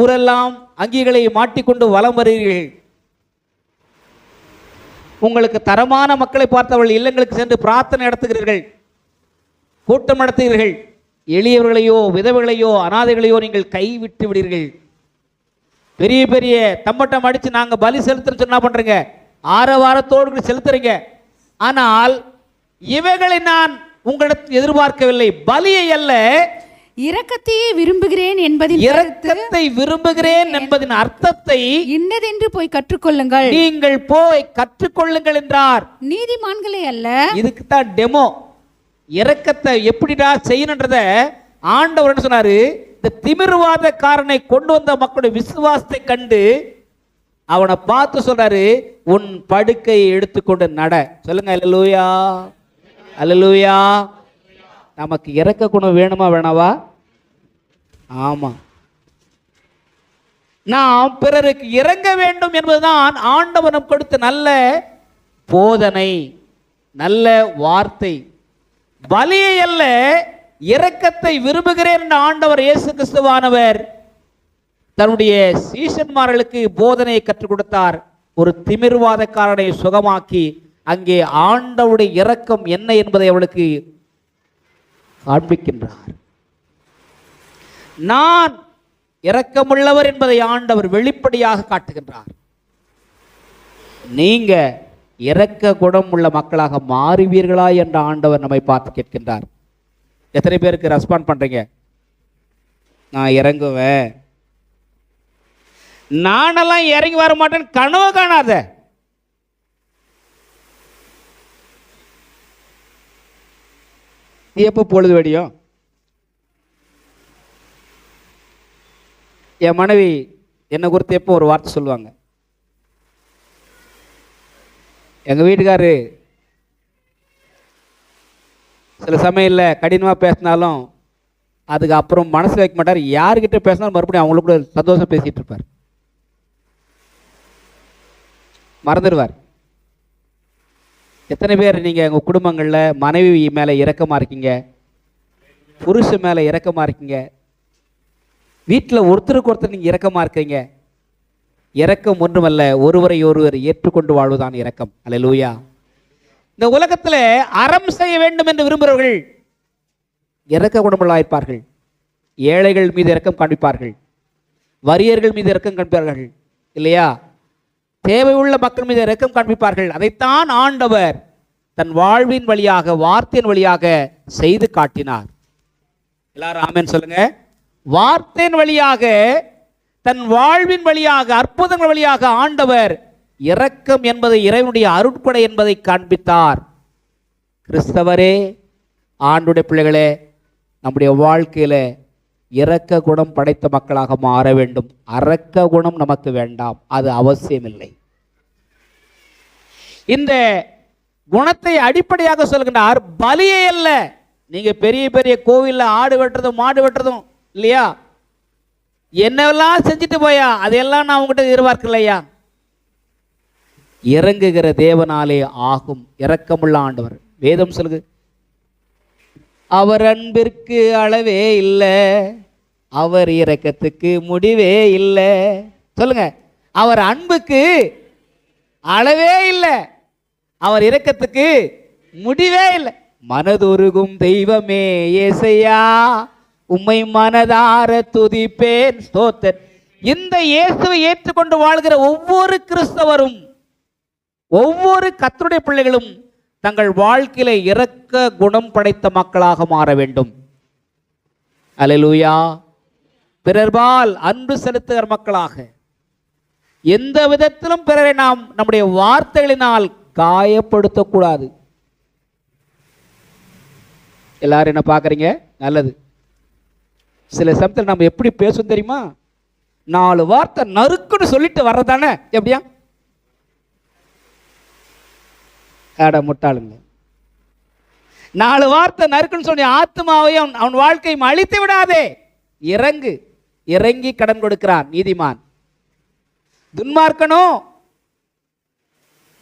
ஊரெல்லாம் அங்கிகளை மாட்டிக்கொண்டு வலம் வருகிறீர்கள். உங்களுக்கு தரமான மக்களை பார்த்தவர்கள் இல்லங்களுக்கு சென்று பிரார்த்தனை நடத்துகிறீர்கள், கூட்டம் நடத்துகிறீர்கள். எளியவர்களையோ விதவைகளையோ அனாதைகளையோ நீங்கள் கைவிட்டு விடுவீர்கள். பெரிய பெரிய தம்பட்டம் அடித்து நாங்கள் பலி செலுத்துன்னு சொன்னா பண்றீங்க, ஆரவாரத்தோடு செலுத்துறீங்க. ஆனால் இவைகளை நான் உங்களிடத்தில் எதிர்பார்க்கவில்லை. பலியை அல்ல, இரக்கத்தையே விரும்புகிறேன் என்பதின் அர்த்தத்தை இன்னதென்று போய் கற்றுக்கொள்ளுங்கள், நீங்கள் போய் கற்றுக்கொள்ளுங்கள் என்றார். நீதிமான்களே அல்ல. இதுக்கு தான் டெமோ. இரக்கத்தை எப்படிடா செய்யணுன்றத ஆண்டவர் என்ன சொன்னாரு? இந்த திமிர்வாதக்காரனை கொண்டு வந்த மக்களுடைய விசுவாசத்தை கண்டு அவனை பார்த்து சொல்றாரு, உன் படுக்கையை எடுத்துக்கொண்டு நட. சொல்லுங்க, அல்லேலூயா, அல்லேலூயா. நமக்கு இரக்க குணம் வேணுமா வேணாவா? ஆமா. நாம் பிறருக்கு இறங்க வேண்டும் என்பதுதான் ஆண்டவர் நமக்கு கொடுத்த நல்ல போதனை, நல்ல வார்த்தை. பலியை அல்ல, இரக்கத்தை விரும்புகிறேன் என்ற ஆண்டவர் இயேசு கிறிஸ்துவானவர் தன்னுடைய சீஷன்மார்களுக்கு போதனையை கற்றுக் கொடுத்தார். ஒரு திமிர்வாதக்காரனை சுகமாக்கி அங்கே ஆண்டவருடைய இரக்கம் என்ன என்பதை அவளுக்கு காண்பிக்கின்றார். நான் இரக்கமுள்ளவர் என்பதை ஆண்டவர் வெளிப்படையாக காட்டுகின்றார். நீங்க இரக்க குணம் உள்ள மக்களாக மாறுவீர்களா என்ற ஆண்டவர் நம்மை பார்த்து கேட்கின்றார். எத்தனை பேருக்கு ரெஸ்பாண்ட் பண்றீங்க? நான் இறங்குவேன், நானெல்லாம் இறங்கி வர மாட்டேன் கனவு காணாத. எப்போ பொழுது வெடியும்? என் மனைவி என்னை குறித்து எப்போ ஒரு வார்த்தை சொல்லுவாங்க, எங்கள் வீட்டுக்காரு சில சமயத்தில் கடினமாக பேசினாலும் அதுக்கு அப்புறம் மனசு வைக்க மாட்டார். யாருக்கிட்ட பேசினாலும் மறுபடியும் அவங்களுக்கு கூட சந்தோஷம் பேசிகிட்டு இருப்பார், மறந்துடுவார். எத்தனை பேர் நீங்கள் உங்கள் குடும்பங்களில் மனைவி மேலே இரக்கமாக இருக்கீங்க, புருஷன் மேலே இரக்கமாக இருக்கீங்க, வீட்டில் ஒருத்தருக்கு ஒருத்தர் நீங்கள் இரக்கமாக இருக்கீங்க? இரக்கம் ஒன்றுமல்ல, ஒருவரை ஒருவர் ஏற்றுக்கொண்டு வாழ்வதுதான் இரக்கம். அல்லேலூயா. இந்த உலகத்தில் அறம் செய்ய வேண்டும் என்று விரும்புகிறவர்கள் இரக்க குணமுள்ளாயிருப்பார்கள். ஏழைகள் மீது இரக்கம் காண்பிப்பார்கள், வறியர்கள் மீது இரக்கம் காண்பிப்பார்கள், இல்லையா? தேவையுள்ள மக்கள் மீது இரக்கம் காண்பிப்பார்கள். அதைத்தான் ஆண்டவர் தன் வாழ்வின் வழியாக, வார்த்தையின் வழியாக செய்து காட்டினார். எல்லாரும் ஆமென் சொல்லுங்க. வார்த்தையின் வழியாக, தன் வாழ்வின் வழியாக, அற்புதங்கள் வழியாக ஆண்டவர் இரக்கம் என்பதை, இறைவனுடைய அருட்கொடை என்பதை காண்பித்தார். கிறிஸ்தவரே, ஆண்டுடைய பிள்ளைகளே, நம்முடைய வாழ்க்கையில இரக்க குணம் படைத்த மக்களாக மாற வேண்டும். அரக்க குணம் நமக்கு வேண்டாம், அது அவசியமில்லை. இந்த குணத்தை அடிப்படையாக சொல்கின்றார். பலியை அல்ல. நீங்க பெரிய பெரிய கோவிலில் ஆடு வெட்டுறதும் மாடு வெட்டுறதும் இல்லையா, என்னெல்லாம் செஞ்சுட்டு போயா, அதையெல்லாம் நான் உங்ககிட்ட எதிர்பார்க்கலையா. இறங்குகிற தேவனாலே ஆகும். இரக்கமுள்ள ஆண்டவர். வேதம் சொல்லுது, அவர் அன்பிற்கு அளவே இல்லை, அவர் இரக்கத்துக்கு முடிவே இல்லை. சொல்லுங்க, அவர் அன்புக்கு அளவே இல்லை, அவர் இரக்கத்துக்கு முடிவே இல்லை. மனதுருகும் தெய்வமே இயேசையா, உம்மை மனதார துதிப்பேன் ஸ்தோத்திரம். இந்த இயேசுவை ஏற்றுக்கொண்டு வாழ்கிற ஒவ்வொரு கிறிஸ்தவரும், ஒவ்வொரு கர்த்தருடைய பிள்ளைகளும் தங்கள் வாழ்க்கையில இரக்க குணம் படைத்த மக்களாக மாற வேண்டும். அல்லேலூயா. பிறர்பால் அன்பு செலுத்துகிற மக்களாக, எந்த விதத்திலும் பிறரை நாம் நம்முடைய வார்த்தைகளினால் காயப்படுத்தக்கூடாது. எல்லாரும் என்ன பார்க்குறீங்க? நல்லது. சில சமயத்தில் நம்ம எப்படி பேசும் தெரியுமா? 4 வார்த்தை நறுக்குன்னு சொல்லிட்டு வர்றதானே. எப்படியா ஆட முட்டாளுங்க. 4 வார்த்தை நறுக்குன்னு சொல்லி ஆத்மாவையும் அவன் வாழ்க்கையும் அழித்து விடாதே. இறங்கு. இறங்கி கடன் கொடுக்கிறான் நீதிமான். துன்மார்க்கனோ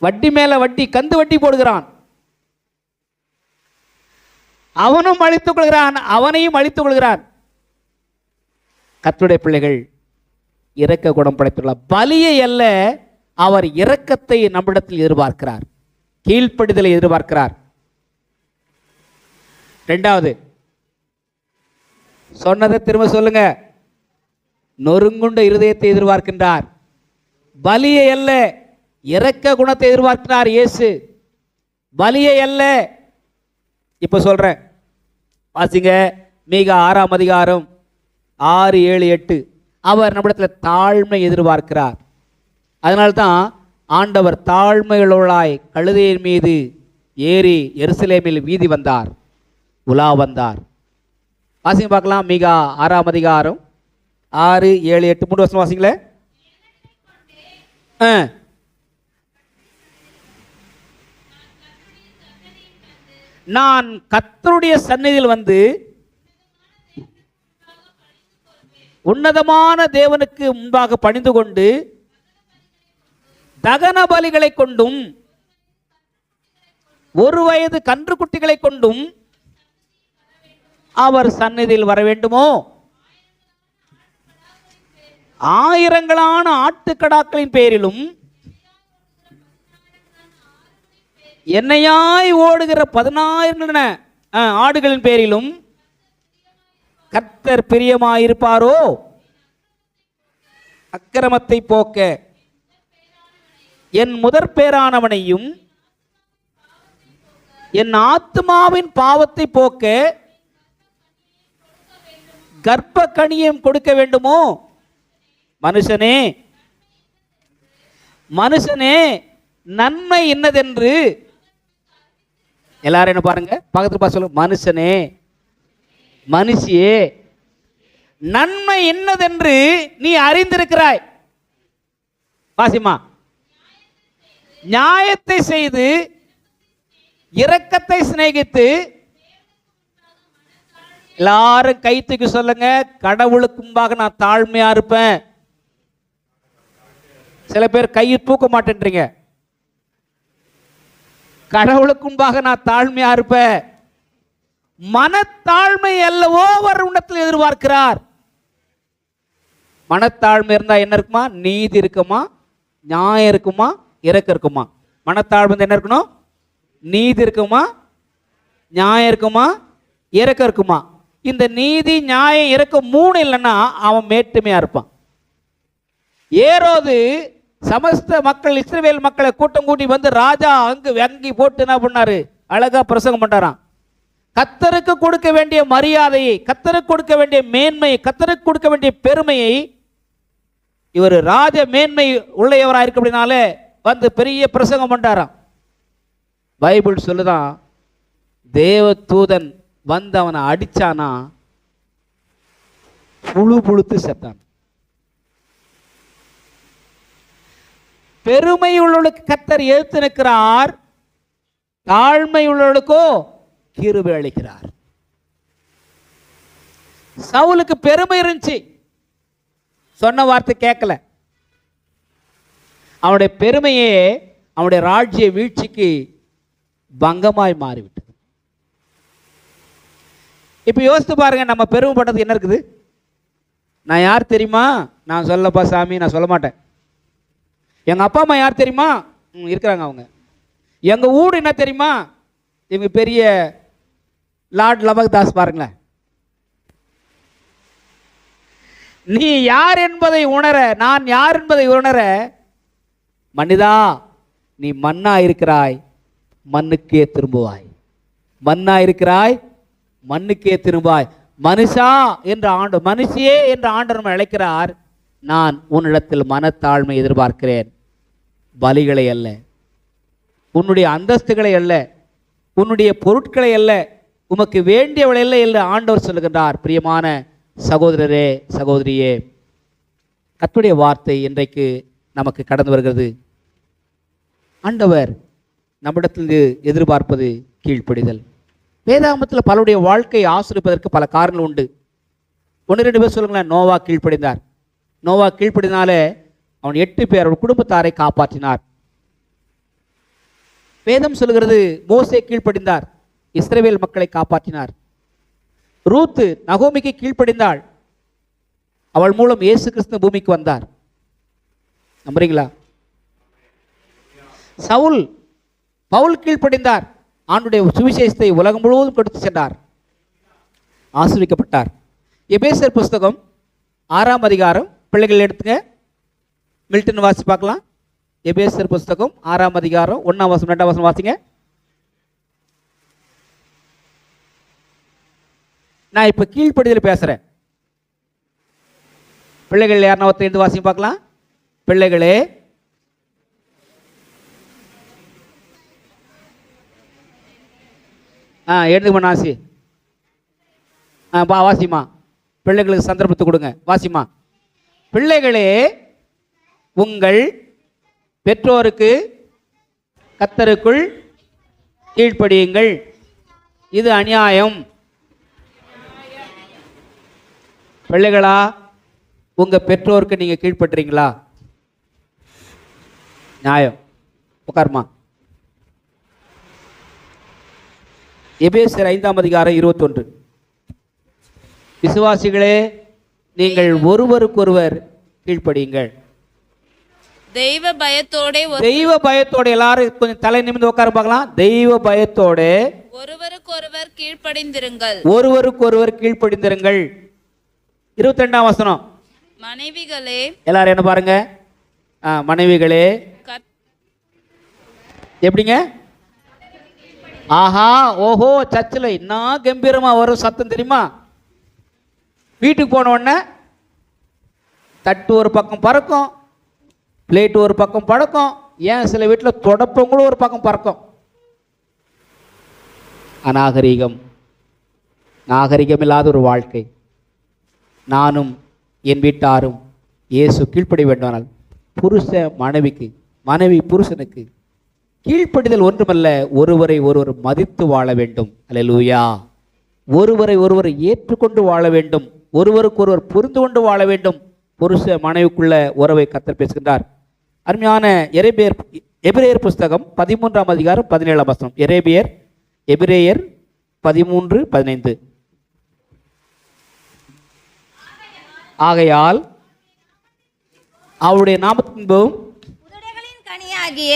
வட்டி மேல வட்டி, கந்து வட்டி போடுகிறான். அவனும் அழித்துக் கொள்கிறான், அவனையும் அழித்துக் கொள்கிறான். கர்த்தருடைய பிள்ளைகள் இரக்க குணம் படைத்துள்ளார். பலியை அல்ல, அவர் இரக்கத்தை நம்மிடத்தில் எதிர்பார்க்கிறார், கீழ்ப்படிதலை எதிர்பார்க்கிறார். 2வது சொன்னதை திரும்ப சொல்லுங்க, நொறுங்குண்ட இருதயத்தை எதிர்பார்க்கின்றார். பலியை அல்ல, இரக்க குணத்தை எதிர்பார்க்கிறார் இயேசு. பலியை அல்ல. இப்ப சொல்றேன், வாசிங்க. மீகா 6ஆம் அதிகாரம் 6, 7, 8. அவர் நம்மிடத்தில் தாழ்மை எதிர்பார்க்கிறார். அதனால்தான் ஆண்டவர் தாழ்மையுள்ளவளாய் கழுதையின் மீது ஏறி எருசலேமில் வீதி வந்தார், உலா வந்தார். வாசிங்க பார்க்கலாம். மீகா 6ஆம் அதிகாரம் 6, 7, 8. 3 வருஷம் வாசிங்களே. நான் கர்த்தருடைய சந்நிதியில் வந்து உன்னதமான தேவனுக்கு முன்பாக பணிந்து கொண்டு தகன பலிகளை கொண்டும் 1 வயது கன்றுக்குட்டிகளை கொண்டும் அவர் சந்நிதியில் வர வேண்டுமோ? ஆயிரங்களான ஆட்டுக்கடாக்களின் பேரிலும் என்னையாய் ஓடுகிற 10,000 ஆடுகளின் பேரிலும் கர்த்தர் பிரியமாயிருப்பாரோ? அக்கிரமத்தை போக்க என் முதற் பேரானவனையும் என் ஆத்துமாவின் பாவத்தை போக்க கர்ப்ப கனியம் கொடுக்க வேண்டுமோ? மனுஷனே மனுஷனே நன்மை என்னதென்று எல்லாரும் என்ன பாருங்க, பக்கத்துல பார்த்து சொல்லுங்க. மனுஷனே மனுஷியே நன்மை என்னதென்று நீ அறிந்திருக்கிறாய். வாசிமா. நியாயத்தை செய்து இரக்கத்தை சிநேகித்து, எல்லாரும் கை தூக்கி சொல்லுங்க, கடவுளுக்கு முன்பாக நான் தாழ்மையா இருப்பேன். சில பேர் கையை தூக்க மாட்டேன்றீங்க. கடவுளுக்கு முன்பாக நான் தாழ்மையா இருப்பேன். மனத்தாழ்மை அல்லவோ அவர் உன்னத்தில் எதிர்பார்க்கிறார். மனத்தாழ்மை இருந்தா என்ன இருக்குமா? நீதி இருக்குமா, நியாயம் இருக்குமா, இரக்கம் இருக்குமா? மனத்தாழ்மை என்ன இருக்கணும்? நீதி இருக்குமா, நியாயம் இருக்குமா, இரக்கம் இருக்குமா? இந்த நீதி நியாயம் இரக்கம் 3 இல்லைன்னா அவன் மேட்டுமையா இருப்பான். ஏரோது சமஸ்த மக்கள் இஸ்ரவேல் மக்களை கூட்டம் கூட்டி வந்து ராஜா அங்கு வங்கி போட்டு என்ன பண்ணாரு? அழகா பிரசங்கம் பண்றாராம். கர்த்தருக்கு கொடுக்க வேண்டிய மரியாதையை, கர்த்தருக்கு கொடுக்க வேண்டிய மேன்மையை, கர்த்தருக்கு கொடுக்க வேண்டிய பெருமையை இவர் ராஜ மேன்மை உள்ளவராக இருக்கு அப்படின்னாலே வந்து பெரிய பிரசங்கம் பண்றாராம். பைபிள் சொல்லுதான், தேவ தூதன் வந்து அவனை அடிச்சானா புழு புழுத்து செத்தான். பெருமை உள்ளவர்களுக்கு கர்த்தர் எதிர்த்து நிற்கிறார், தாழ்மை உள்ளவர்களுக்கோ கிருபை அளிக்கிறார். சவுலுக்கு பெருமை இருந்துச்சு, சொன்ன வார்த்தை கேட்கல. அவனுடைய பெருமையே அவனுடைய ராஜ்ய வீழ்ச்சிக்கு பங்கமாய் மாறிவிட்டது. இப்ப யோசித்து பாருங்க, நம்ம பெருமைப்பட்டது என்ன இருக்குது? நான் யார் தெரியுமா? நான் சொல்லப்பா சாமி, நான் சொல்ல மாட்டேன். எங்க அப்பா அம்மா யார் தெரியுமா? இருக்கிறாங்க அவங்க. எங்க ஊர் என்ன தெரியுமா? இவங்க பெரிய லார்ட் லபக்தாஸ் பாருங்களேன். நீ யார் என்பதை உணர, நான் யார் என்பதை உணர, மனிதா நீ மண்ணா இருக்கிறாய், மண்ணுக்கே திரும்புவாய். மண்ணா இருக்கிறாய், மண்ணுக்கே திரும்பாய். மனுஷா என்ற ஆண்டு, மனுஷியே என்ற ஆண்டவர் அழைக்கிறார். நான் உன்னிடத்தில் மனத்தாழ்மை எதிர்பார்க்கிறேன், பலிகளை அல்ல, உன்னுடைய அந்தஸ்துகளை அல்ல, உன்னுடைய பொருட்களை அல்ல, உமக்கு வேண்டியவளை அல்ல என்று ஆண்டவர் சொல்லுகின்றார். பிரியமான சகோதரரே, சகோதரியே, கர்த்தருடைய வார்த்தை இன்றைக்கு நமக்கு கடந்து வருகிறது. ஆண்டவர் நம்மிடத்தில் எதிர்பார்ப்பது கீழ்ப்படிதல். வேதாகமத்தில் பலருடைய வாழ்க்கையை ஆசிரியப்பதற்கு பல காரணங்கள் உண்டு. 1-2 பேர் சொல்லுங்களேன். நோவா கீழ்ப்படிந்தார். நோவா கீழ்ப்படினாலே அவன் 8 பேர் அவன் குடும்பத்தாரை காப்பாற்றினார். வேதம் சொல்லுகிறது மோசே கீழ்ப்படிந்தார், இஸ்ரவேல் மக்களை காப்பாற்றினார். ரூத்து நகோமிக்கு கீழ்ப்படிந்தாள், அவள் மூலம் இயேசு கிறிஸ்து பூமிக்கு வந்தார். நம்புறீங்களா? பவுல் கீழ்ப்படிந்தார், ஆண்டுடைய சுவிசேஷத்தை உலகம் முழுவதும் கொடுத்து சென்றார், ஆசீர்வதிக்கப்பட்டார். எபேசியர் புஸ்தகம் 6ஆம் அதிகாரம், பிள்ளைகள் எடுத்துங்க, மில்டன் வாசி பார்க்கலாம். எபேசியர் புஸ்தகம் 6ஆம் அதிகாரம் 1ஆம் வசனம் 2ஆம் வசனம் வாசிங்க. நான் இப்ப கீழ்ப்படிதல் பேசுறேன். பிள்ளைகள் யாருன்னா ஒருத்தர் எழுந்து வாசிங்க பார்க்கலாம். பிள்ளைகளே எழுதுமா நாசி வாசிமா, பிள்ளைகளுக்கு சந்தர்ப்பத்தை கொடுங்க. வாசிமா. பிள்ளைகளே உங்கள் பெற்றோருக்கு கர்த்தருக்குள் கீழ்ப்படியுங்கள், இது அநியாயம். பிள்ளைகளா உங்க பெற்றோருக்கு நீங்க கீழ்ப்பட்டுறீங்களா? நியாயம். உட்காருமா. எபேசியர் 5:21. விசுவாசிகளே, நீங்கள் ஒருவருக்கொருவர் கீழ்ப்படியுங்கள். தெய்வ பயத்தோட எல்லாரும் கொஞ்சம் தலை நிமிர்ந்து உட்கார பார்க்கலாம். தெய்வ பயத்தோட ஒருவருக்கொருவர் கீழ்ப்படிந்திருங்கள். ஒருவருக்கொருவர் கீழ்ப்படிந்திருங்கள். 22ஆம் வசனம். மனைவிகளே, எல்லாரும் என்ன பாருங்க. மனைவிகளே எப்படிங்க? ஆஹா, ஓஹோ, சர்ச்சில் என்ன கம்பீரமா வரும் சத்தம் தெரியுமா? வீட்டுக்கு போன உடனே தட்டு ஒரு பக்கம் பறக்கும், பிளேட் ஒரு பக்கம் பறக்கும், ஏன் சில வீட்டில் தொடப்பம் கூட ஒரு பக்கம் பறக்கும். அநாகரீகம், நாகரிகம் இல்லாத ஒரு வாழ்க்கை. நானும் என் வீட்டாரும் இயேசு கீழ்ப்படி வேண்டுமானால் புருஷ மனைவிக்கு, மனைவி புருஷனுக்கு கீழ்ப்படிதல் ஒன்றுமல்ல, ஒருவரை ஒருவர் மதித்து வாழ வேண்டும். அல்லேலூயா. ஒருவரை ஒருவர் ஏற்றுக்கொண்டு வாழ வேண்டும், ஒருவருக்கு ஒருவர் புரிந்து கொண்டு வாழ வேண்டும். புருஷ மனைவிக்குள்ள உறவை கர்த்தர் பேசுகின்றார். அருமையான எபிரேயர் புஸ்தகம் 13ஆம் அதிகாரம் 17ஆம் வசனம். எபிரேயர் 13:15. ஆகையால் அவருடைய நாமத்தின்பும் உதடுகளின் கனியாகிய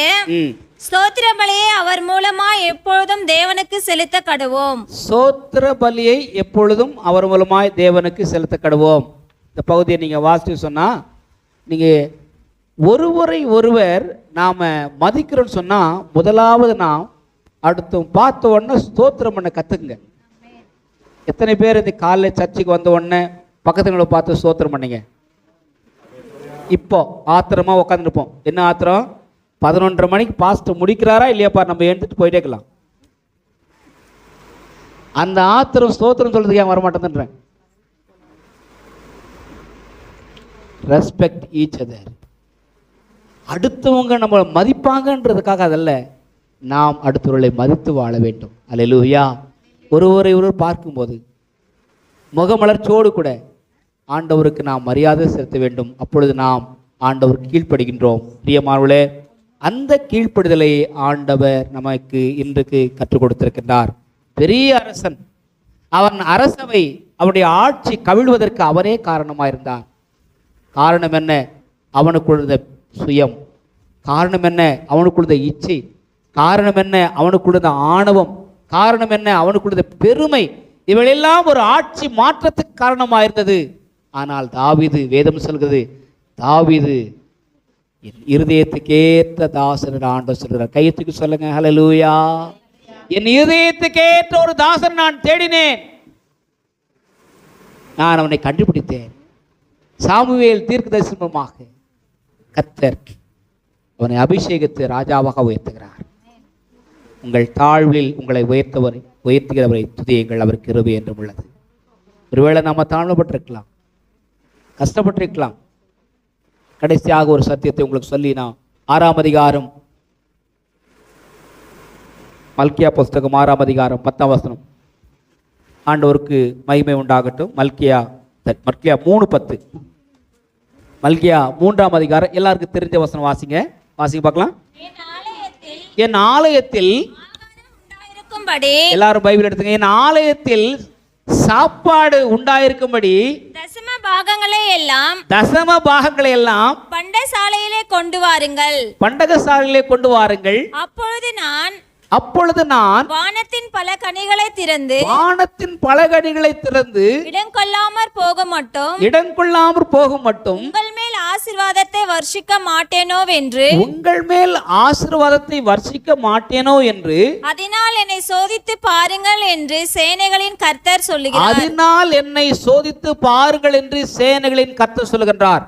ஸ்தோத்திர பலியை அவர் மூலமா எப்பொழுதும் தேவனுக்கு செலுத்த கடுவோம். ஸ்தோத்திர பலியை எப்பொழுதும் அவர் மூலமாய் தேவனுக்கு செலுத்த கடுவோம். இந்த பகுதியை நீங்கள் வாசித்து சொன்னால், நீங்கள் ஒருவரை ஒருவர் நாம் மதிக்கிறோன்னு சொன்னால், முதலாவது நாம் அடுத்து பார்த்த உடனே ஸ்தோத்திரம் பண்ண கற்றுக்குங்க. எத்தனை பேர் இந்த காலையில் சர்ச்சுக்கு வந்த உடனே பக்கத்துங்களை பார்த்து ஸ்தோத்திரம் பண்ணீங்க? இப்போ ஆத்திரமாக உட்காந்துருப்போம். என்ன ஆத்திரம்? 11:30 மணிக்கு பாஸ்டர் முடிக்கிறாரா இல்லையாப்பா, நம்ம எழுந்துட்டு போயிட்டே இருக்கலாம். அந்த ஆத்திரம் ஸ்தோத்திரம் சொல்றதுக்கு ஏன் வரமாட்டேன்றேன். Respect each other. அடுத்தவங்க நம்ம மதிப்பாங்கன்றதுக்காக அதல்ல, நாம் அடுத்தவர்களை மதித்து வாழ வேண்டும். அல்லேலூயா. ஒருவரை ஒருவர் பார்க்கும்போது முகமலர்ச்சியோடு கூட ஆண்டவருக்கு நாம் மரியாதை செலுத்த வேண்டும். அப்பொழுது நாம் ஆண்டவருக்கு கீழ்ப்படுகின்றோம். பிரியமானவர்களே, அந்த கீழ்ப்படுதலை ஆண்டவர் நமக்கு இன்றைக்கு கற்றுக் கொடுத்திருக்கின்றார். பெரிய அரசன், அவன் அரசவை, அவனுடைய ஆட்சி கவிழ்வதற்கு அவனே காரணமாயிருந்தான். காரணம் என்ன? அவனுக்குள்ள சுயம். காரணம் என்ன? அவனுக்குள்ள இச்சை. காரணம் என்ன? அவனுக்குள்ள ஆணவம். காரணம் என்ன? அவனுக்குள்ள பெருமை. இவையெல்லாம் ஒரு ஆட்சி மாற்றத்துக்கு காரணமாயிருந்தது. ஆனால் தாவீது, வேதம் சொல்கிறது, தாவீது என் இருதயத்துக்கேற்ற தாசன் ஆண்டவர் சொல்கிறார். கையத்துக்கு சொல்லுங்க, ஹல்லேலூயா. என் இருதயத்துக்கேற்ற ஒரு தாசன் நான் தேடினேன், நான் அவனை கண்டுபிடித்தேன். சாமுவேல் தீர்க்கதரிசனமாக கர்த்தர் அவனை அபிஷேகித்து ராஜாவாக உயர்த்துகிறார். உங்கள் தாழ்வில் உங்களை உயர்த்துகிறவரை துதியுங்கள், அவர் கிருபை என்றும் உள்ளது. ஒருவேளை நம்ம தாழ்வுபட்டிருக்கலாம், கஷ்டப்பட்டிருக்கலாம். கடைசியாக ஒரு சத்தியத்தை உங்களுக்கு சொல்லி நான் 6ஆம் அதிகாரம், மல்கியா புஸ்தகம் 6ஆம் அதிகாரம் 10ஆம் வசனம். ஆண்டவருக்கு மகிமை உண்டாகட்டும். மல்கியா 3:10. மல்கியா 3ஆம் அதிகாரம். எல்லாருக்கும் தெரிஞ்ச வசனம் வாசிங்க பார்க்கலாம். என் ஆலயத்தில் எல்லாரும் பைபிள் எடுத்துங்க. என் ஆலயத்தில் சாப்பாடு உண்டாயிருக்கும்படி தசம பாகங்களை எல்லாம் பண்டகசாலையிலே கொண்டு வாருங்கள். அப்பொழுது நான் வானத்தின் பல கனிகளை திறந்து இடங்கொள்ளாமற் போக மட்டும் உங்கள் மேல் ஆசீர்வாதத்தை வர்ஷிக்க மாட்டேனோ என்று அதனால் என்னை சோதித்து பாருங்கள் என்று சேனைகளின் கர்த்தர் சொல்லுகின்றார்.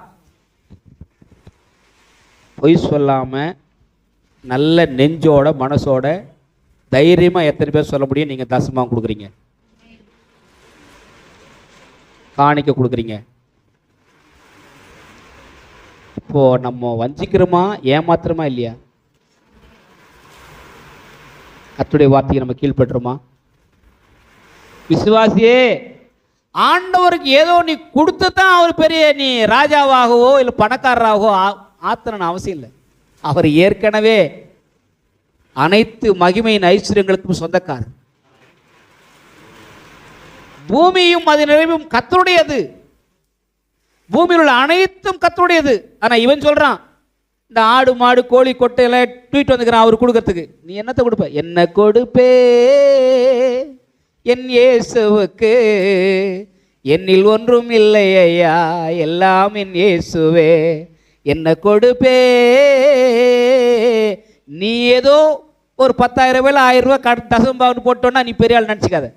பொய் சொல்லாம நல்ல நெஞ்சோட மனசோட தைரியமா எத்தனை பேர் சொல்ல முடியும்? நீங்க தசமம் கொடுக்குறீங்க, காணிக்க கொடுக்குறீங்க. இப்போ நம்ம வஞ்சிக்கிறோமா, ஏமாத்துறோமா இல்லையா? கர்த்தருடைய வார்த்தையை நம்ம கீழ்பற்றுமா? விசுவாசியே, ஆண்டவருக்கு ஏதோ நீ கொடுத்து தான் அவர் பெரிய நீ ராஜாவாகவோ இல்லை பணக்காரராகவோ ஆத்தன அவசியம் இல்லை. அவர் ஏற்கனவே அனைத்து மகிமையின் ஐஸ்வர்யங்களுக்கும் சொந்தக்காரர். பூமியும் அது நிறைவும் கர்த்தருடையது. பூமியில் உள்ள அனைத்தும் கர்த்தருடையது. ஆனா இவன் சொல்றான், இந்த ஆடு மாடு கோழி கொட்டையில ட்வீட் வந்துக்கிறான் அவர் கொடுக்கறதுக்கு. நீ என்னத்தை கொடுப்ப? என்ன கொடுப்பே என் இயேசுவுக்கு, என்னில் ஒன்றும் இல்லை ஐயா, எல்லாம் என் இயேசுவே. என்ன கொடுப்பே. நீ ஏதோ ஒரு 10,000 ரூபாயில் 1000 ரூபாய் தசம்பாவன் போட்டோன்னா நீ பெரிய ஆள் நினச்சிக்காத.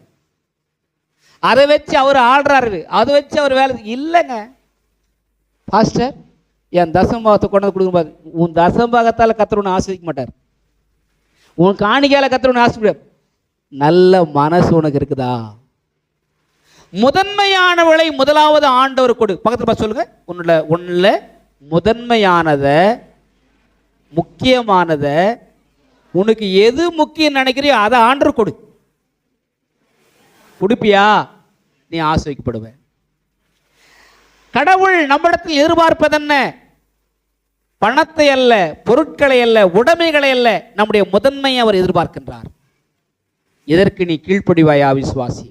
அதை வச்சு அவர் ஆடுறாரு, அதை வச்சு அவர் வேலை இல்லைங்க. பாஸ்டர் என் தசம்பாவத்தை கொண்டு வந்து கொடுக்கும்போது, உன் தசம்பாகத்தால் கர்த்தர் உன்னை ஆசிரிக்க மாட்டார். உன் காணிக்கையால் கர்த்தர் உன்னை ஆசிரிக்க. நல்ல மனசு உனக்கு இருக்குதா? முதன்மையானவளை முதலாவது ஆண்டவர் கொடு. பக்கத்தில் பார்த்து சொல்லுங்க, உன்னுள்ள முதன்மையானத, முக்கியமானத, உனக்கு எது முக்கியம் நினைக்கிறியோ அதை ஆண்டவர் கொடு. கொடுப்பியா? நீ ஆசிரிக்கப்படுவ. கடவுள் நம்மிடத்தில் எதிர்பார்ப்பதென்ன? பணத்தை அல்ல, பொருட்களை அல்ல, உடைமைகளை அல்ல, நம்முடைய முதன்மையை அவர் எதிர்பார்க்கின்றார். இதற்கு நீ கீழ்ப்படிவாயா விசுவாசி?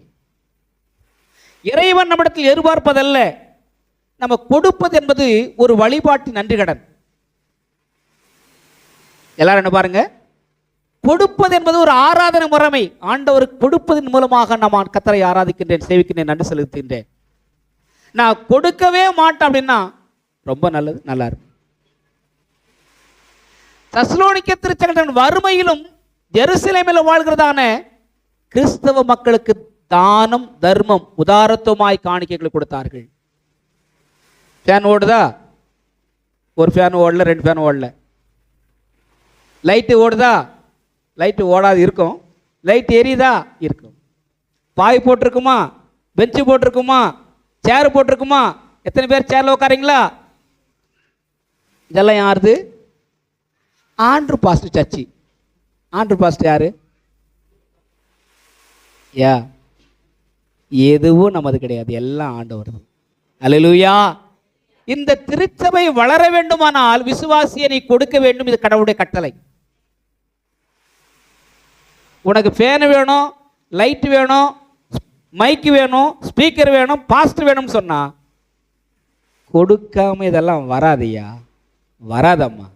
இறைவன் நம்மிடத்தில் எதிர்பார்ப்பதல்ல, நம்ம கொடுப்பது என்பது ஒரு வழிபாட்டின் நன்றி கடன். எல்லாரும் என்ன பாருங்க, கொடுப்பது என்பது ஒரு ஆராதனை முறைமை. ஆண்டவருக்கு கொடுப்பதன் மூலமாக நான் கர்த்தரை ஆராதிக்கின்றேன், சேவிக்கின்றேன், நன்றி செலுத்துகின்றேன். நான் கொடுக்கவே மாட்டேன் அப்படின்னா ரொம்ப நல்லது, நல்லா இருக்கும். தெசலோனிக்கே திருச்சபையின் வறுமையிலும் ஜெருசலேமில் வாழ்கிறதான கிறிஸ்தவ மக்களுக்கு தானம், தர்மம், உதாரத்துவமாய் காணிக்கைகளை கொடுத்தார்கள். ஃபேன் ஓடுதா? ஒரு ஃபேன் ஓடல, 2 ஃபேன் ஓடல. லைட்டு ஓடுதா? லைட்டு ஓடாது இருக்கும். லைட் எரியுதா? இருக்கும். பாய் போட்டிருக்குமா? பெஞ்சு போட்டிருக்குமா? சேர் போட்டிருக்குமா? எத்தனை பேர் சேர்ல உட்காரீங்களா? இதெல்லாம் யாருது? ஆண்ட்ரூ பாஸ்டர் சர்ச்சி. ஆண்ட்ரூ பாஸ்டர் யாரு? எதுவும் நமது கிடையாது, எல்லாம் ஆண்டவர். அல்லேலூயா. இந்த திருச்சபை வளர வேண்டுமானால் விசுவாசியை நீ கொடுக்க வேண்டும். இது கடவுளுடைய கட்டளை. உனக்கு ஃபேன் வேணும், லைட் வேணும், மைக்கு வேணும், ஸ்பீக்கர் வேணும், பாஸ்டர் வேணும்னு சொன்னா கொடுக்காம இதெல்லாம் வராதையா, வராதம்மா.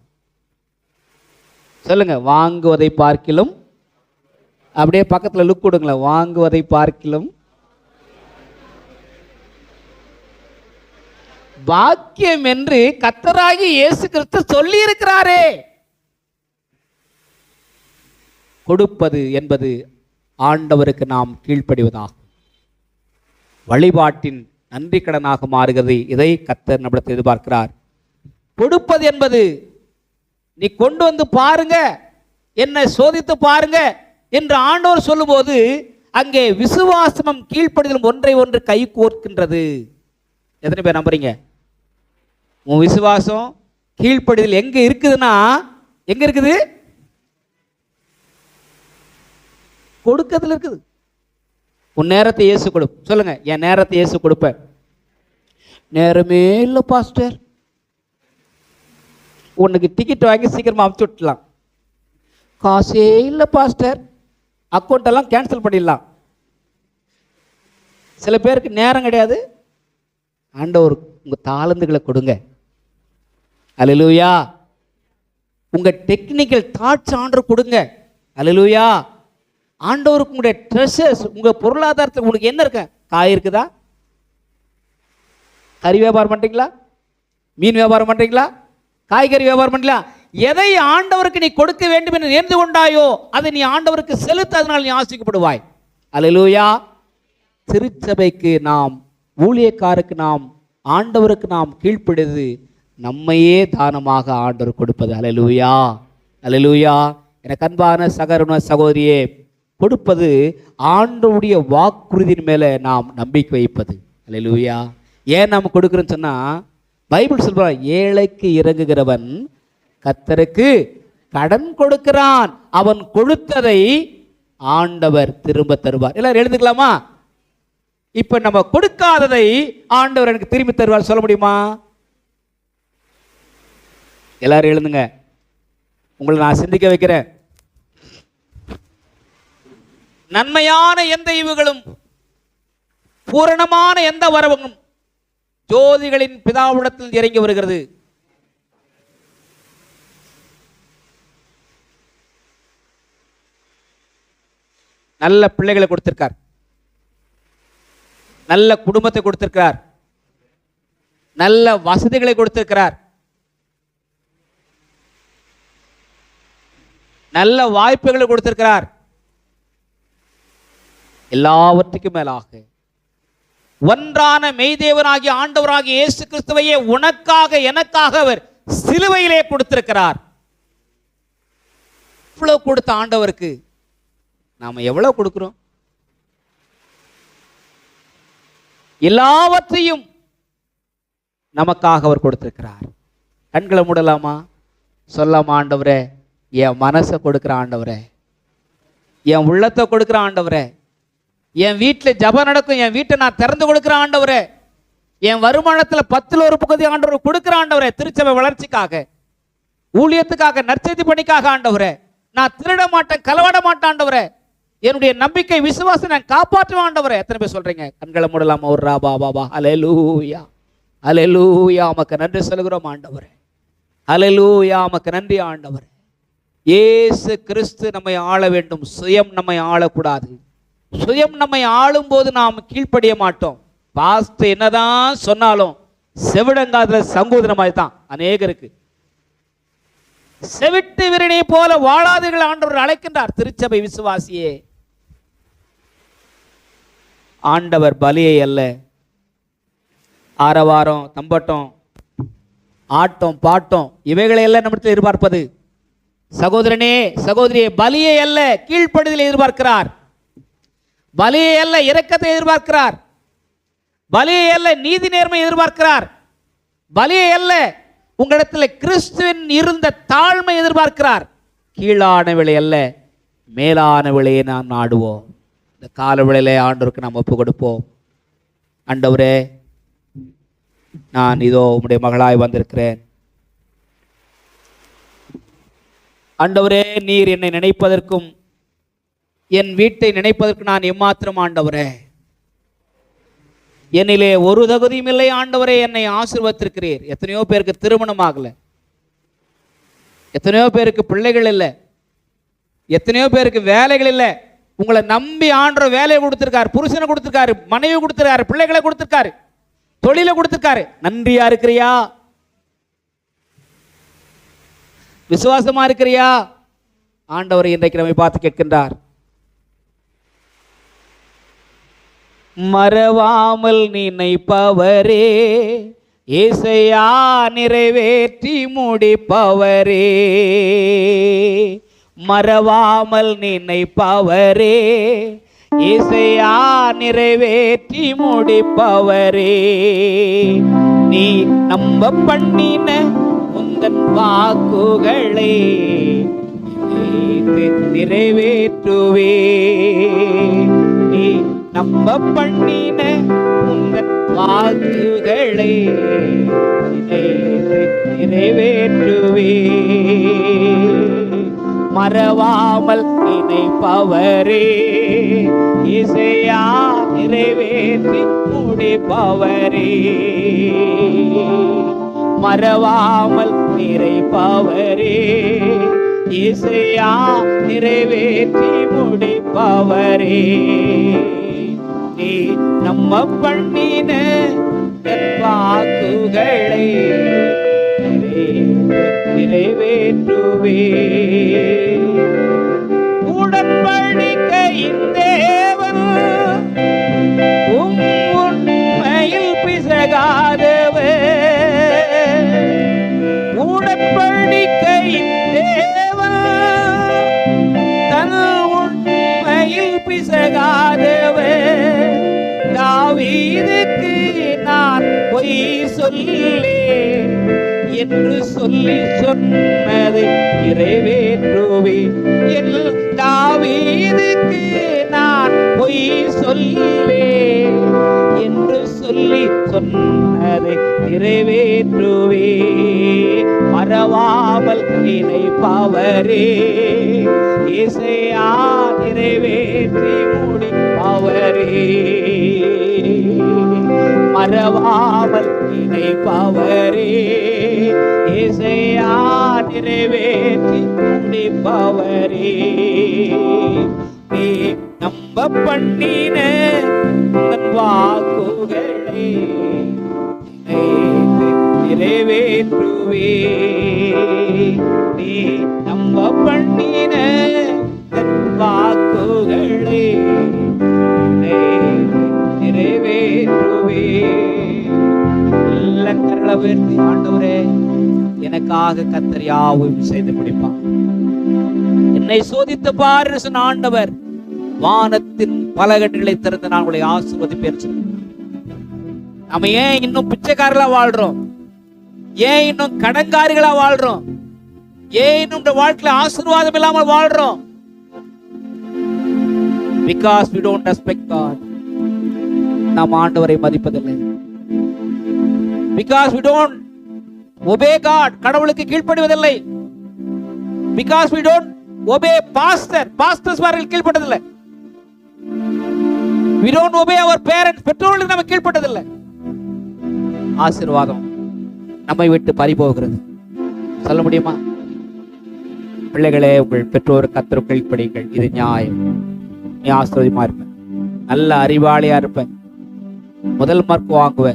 சொல்லுங்க, வாங்குவதை பார்க்கிலும், அப்படியே பக்கத்தில் லுக் கொடுங்களேன், வாங்குவதை பார்க்கிலும் பாக்கியம் என்று கர்த்தராகிய இயேசு கிறிஸ்து சொல்லி இருக்கிறாரே. கொடுப்பது என்பது ஆண்டவருக்கு நாம் கீழ்ப்படிவதாகும். வழிபாட்டின் நன்றி கடனாக மாறுகிறது. இதை கர்த்தர் நம்மிடத்தில் எதிர்பார்க்கிறார். கொடுப்பது என்பது நீ கொண்டு வந்து பாருங்க, என்னை சோதித்து பாருங்க என்று ஆண்டவர் சொல்லும்போது அங்கே விசுவாசமும் கீழ்ப்படிதலும் ஒன்றை ஒன்று கை கோர்க்கின்றது. எத்தனை பேர் நம்புறீங்க? உன் விசுவாசம் கீழ்ப்படிதல் எங்க இருக்குதுன்னா, எங்க இருக்குது? கொடுக்கறதுல இருக்குது. உன் நேரத்தை இயேசு கொடு. சொல்லுங்க, என் நேரத்தை இயேசு கொடுப்பேன். நேரமே இல்லை பாஸ்டர், உனக்கு டிக்கெட் வாங்கி சீக்கிரமா அமுச்சு விட்டுலாம். காசே இல்லை பாஸ்டர், அக்கௌண்ட் எல்லாம் கேன்சல் பண்ணிடலாம். சில பேருக்கு நேரம் கிடையாது. ஆண்டவர் உங்க தாளந்துகளை கொடுங்க. அல்லேலூயா. உங்க டெக்னிக்கல் தாட்ஸ் ஆண்டவர் கொடுங்க. அல்லேலூயா. ஆண்டவருக்கு உங்களுடைய ட்ரெஷர்ஸ், உங்க பொருளாதாரத்தில் உங்களுக்கு என்ன இருக்க? காய் இருக்குதா? கறி வியாபாரம் பண்றீங்களா? மீன் வியாபாரம் பண்றீங்களா? காய்கறி வியாபாரம் பண்ணல. எதை ஆண்டவருக்கு நீ கொடுக்க வேண்டும் என்று நேர்ந்து கொண்டாயோ அதை நீ ஆண்டவருக்கு செலுத்த, அதனால் நீ ஆசிக்கப்படுவாய். அல்லேலூயா. திருச்சபைக்கு நாம், ஊழியக்காருக்கு நாம், ஆண்டவருக்கு நாம் கீழ்ப்படிது நம்மையே தானமாக ஆண்டவர் கொடுப்பது. அல்லேலூயா. அல்லேலூயா. எனக்கு அன்பான சகோதர சகோதரியே, கொடுப்பது ஆண்டவருடைய வாக்குறுதியின் மேலே நாம் நம்பிக்கை வைப்பது. அல்லேலூயா. ஏன் நாம் கொடுக்குறோன்னு சொன்னா, பைபிள் சொல்ற, ஏழைக்கு இறங்குகிறவன் கர்த்தருக்கு கடன் கொடுக்கிறான், அவன் கொடுத்ததை ஆண்டவர் திரும்ப தருவார். எல்லாரும் எழுதுக்கலாமா? இப்ப நம்ம கொடுக்காததை ஆண்டவர் எனக்கு திரும்பி தருவார் சொல்ல முடியுமா? எல்லாரும் எழுந்துங்க, உங்களை நான் சிந்திக்க வைக்கிறேன். நன்மையான எந்த ஈவுகளும் பூரணமான எந்த வரவும் ஜோதிகளின் பிதாவிடத்தில் இறங்கி வருகிறது. நல்ல பிள்ளைகளை கொடுத்திருக்கார், நல்ல குடும்பத்தை கொடுத்திருக்கிறார், நல்ல வசதிகளை கொடுத்திருக்கிறார், நல்ல வாய்ப்புகளை கொடுத்திருக்கிறார். எல்லாவற்றுக்கும் மேலாக ஒன்றான மெய்தேவனாகிய ஆண்டவராகிய இயேசு கிறிஸ்துவையே உனக்காக எனக்காக அவர் சிலுவையிலே கொடுத்திருக்கிறார். இவ்வளவு கொடுத்த ஆண்டவருக்கு நாம எவ்வளவு கொடுக்கிறோம்? எல்லாவற்றையும் நமக்காக அவர் கொடுத்திருக்கிறார். கண்களை மூடலாமா? சொல்லாமா, ஆண்டவரே என் மனசை கொடுக்கிற ஆண்டவரே, என் உள்ளத்தை கொடுக்கிற ஆண்டவரே, என் வீட்டில் ஜபம் நடக்கும், என் வீட்டை நான் திறந்து கொடுக்கிற ஆண்டவரே, என் வருமானத்தில் 10ல் 1 பகுதி ஆண்டவர் கொடுக்கிற ஆண்டவரே, திருச்சபை வளர்ச்சிக்காக, ஊழியத்துக்காக, நற்செய்தி பணிக்காக ஆண்டவரே, நான் திருட மாட்டேன், களவாட மாட்டேன் ஆண்டவரே, என்னுடைய நம்பிக்கை விசுவாசம் நான் காப்பாற்றுவேன் ஆண்டவரே. எத்தனை பேர் சொல்றீங்க? கண்களை மூடலாமா? ஒரு ராபா பாபா அல்லேலூயா அல்லேலூயா, உமக்கு நன்றி சொல்கிறோம் ஆண்டவரே. அல்லேலூயா, உமக்கு நன்றி ஆண்டவரே. இயேசு கிறிஸ்து நம்மை ஆள வேண்டும், சுயம் நம்மை ஆளக்கூடாது. சுயம் நம்மை ஆளும் போது நாம் கீழ்ப்படிய மாட்டோம். பாஸ்ட் என்னதான் சொன்னாலும் செவிடங்காதுல சங்கோதனமாய் தான் அநேகருக்கு. செவிட்டு விரனை போல வாழாதீர்கள் ஆண்டவர் அழைக்கின்றார். திருச்சபை விசுவாசியே, ஆண்டவர் பலியை அல்ல, ஆரவாரம், தம்பட்டம், ஆட்டம், பாட்டம் இவைகளை எல்லாம் நம்மிடத்தில் எதிர்பார்ப்பது. சகோதரனே சகோதரியே, பலியை அல்ல கீழ்ப்படுதலை எதிர்பார்க்கிறார். பலியை அல்ல இரக்கத்தை எதிர்பார்க்கிறார். பலியை அல்ல நீதி நேர்மை எதிர்பார்க்கிறார். பலியை அல்ல உங்களிடத்தில் கிறிஸ்துவின் இருந்த தாழ்மை எதிர்பார்க்கிறார். கீழான விலை அல்ல, மேலான விலையை நாம் நாடுவோம். இந்த கால விலையிலே ஆண்டவருக்கு நாம் ஒப்பு கொடுப்போம். ஆண்டவரே, நான் இதோ உம்முடைய மகளாய் வந்திருக்கிறேன். ஆண்டவரே, நீர் என்னை நினைப்பதற்கும் என் வீட்டை நினைப்பதற்கு நான் எம்மாத்திரம் ஆண்டவரே. என்னிலே ஒரு தகுதியும் இல்லை ஆண்டவரே, என்னை ஆசீர்வதித்திருக்கிறீர். எத்தனையோ பேருக்கு திருமணம் ஆகல, எத்தனையோ பேருக்கு பிள்ளைகள் இல்லை, எத்தனையோ பேருக்கு வேலைகள் இல்லை. உங்களை நம்பி ஆண்டவர் வேலையை கொடுத்திருக்காரு, புருஷனை கொடுத்திருக்காரு, மனைவி கொடுத்திருக்காரு, பிள்ளைகளை கொடுத்திருக்காரு, தொழிலை கொடுத்திருக்காரு. நன்றியா இருக்கிறியா? விசுவாசமா இருக்கிறியா? ஆண்டவர் இன்றைக்கு நம்மை பார்த்து கேட்கின்றார். மறவாமல் நினைப்பவரே, ஏசையா நிறைவேற்றி முடிப்பவரே. மறவாமல் நினைப்பவரே, ஏசையா நிறைவேற்றி முடிப்பவரே. நீ நம்ப பண்ணின உந்தன் வாக்குகளை நிறைவேற்றுவே. நீ நம்ப பண்ணின உந்தன் வாக்குகளை நிறைவேற்றுவே. மறவாமல் நினைப்பவரே, இசையா நிறைவேற்றி முடிப்பவரே. மறவாமல் நிறைப்பவரே, இசையா நிறைவேற்றி முடிப்பவரே. நீ நம்ம பண்ணின வாக்குகளை நிறைவேற்றுவே. உடன்படிக்கையின் தேவன் உண்மையில் பிசகாதவர். உடன்படிக்கையின் தேவன் தன் உண்மையில் பிசகாதவர். தாவீதுக்கு நான் பொய் சொல்லே என்று சொல்லி சொன்னதை நிறைவேற்றுவே. தாவீதுக்கு நான் பொய் சொல்லே என்று சொல்லி சொன்னதை நிறைவேற்றுவே. மறவாமல் நினைப்பவரே இசையா நிறைவேற்றி முடிப்பவரே. மறவாமல் நினைப்பவரே இசையா நிறைவேற்றி முடிப்பவரே. நீ நம்ப பண்ணின உன் வாக்குகளை நிறைவேற்றுவே. நீ நம்ப பண்ணின உன் வாக்குகளை நிறைவேற்றுவே. நல்ல கரங்களை உயர்த்தி, ஆண்டவரே எனக்காக கர்த்தர் யாவும் செய்து முடிப்பார். என்னை சோதித்து பாரு சொன்ன ஆண்டவர், வானத்தின் பலகட்டுகளை திறந்து நான் உங்களை ஆசீர்வதிப்பேன். நம்ம ஏன் இன்னும் பிச்சைக்காரர்களா வாழ்றோம்? ஏன் இன்னும் கடன்காரிகளா வாழ்றோம்? ஏன் இன்னும் இந்த வாழ்க்கையில ஆசீர்வாதம் இல்லாமல் வாழ்றோம்? Because we don't respect God. நாம் ஆண்டவரை மதிப்பதில்லை. Because we don't obey God. கடவுளுக்கு கீழ்ப்படிவதில்லை. Because we don't obey pastors வார்கள் கீழ்ப்பட்டதில்லை. We don't obey our parents. பெற்றோர்களுக்கு நம்ம கீழ்ப்பட்டதில்லை. ஆசீர்வாதம் நம்மை விட்டு பறிபோகிறது. சொல்ல முடியுமா? பிள்ளைகளே, உங்கள் பெற்றோர் கர்த்தருக்கு கீழ்ப்படியுங்கள். இது நியாயம். நீ ஆசீர்வாதமா இருப்ப, நல்ல அறிவாளியா இருப்ப, முதல் மார்க் வாங்குவ,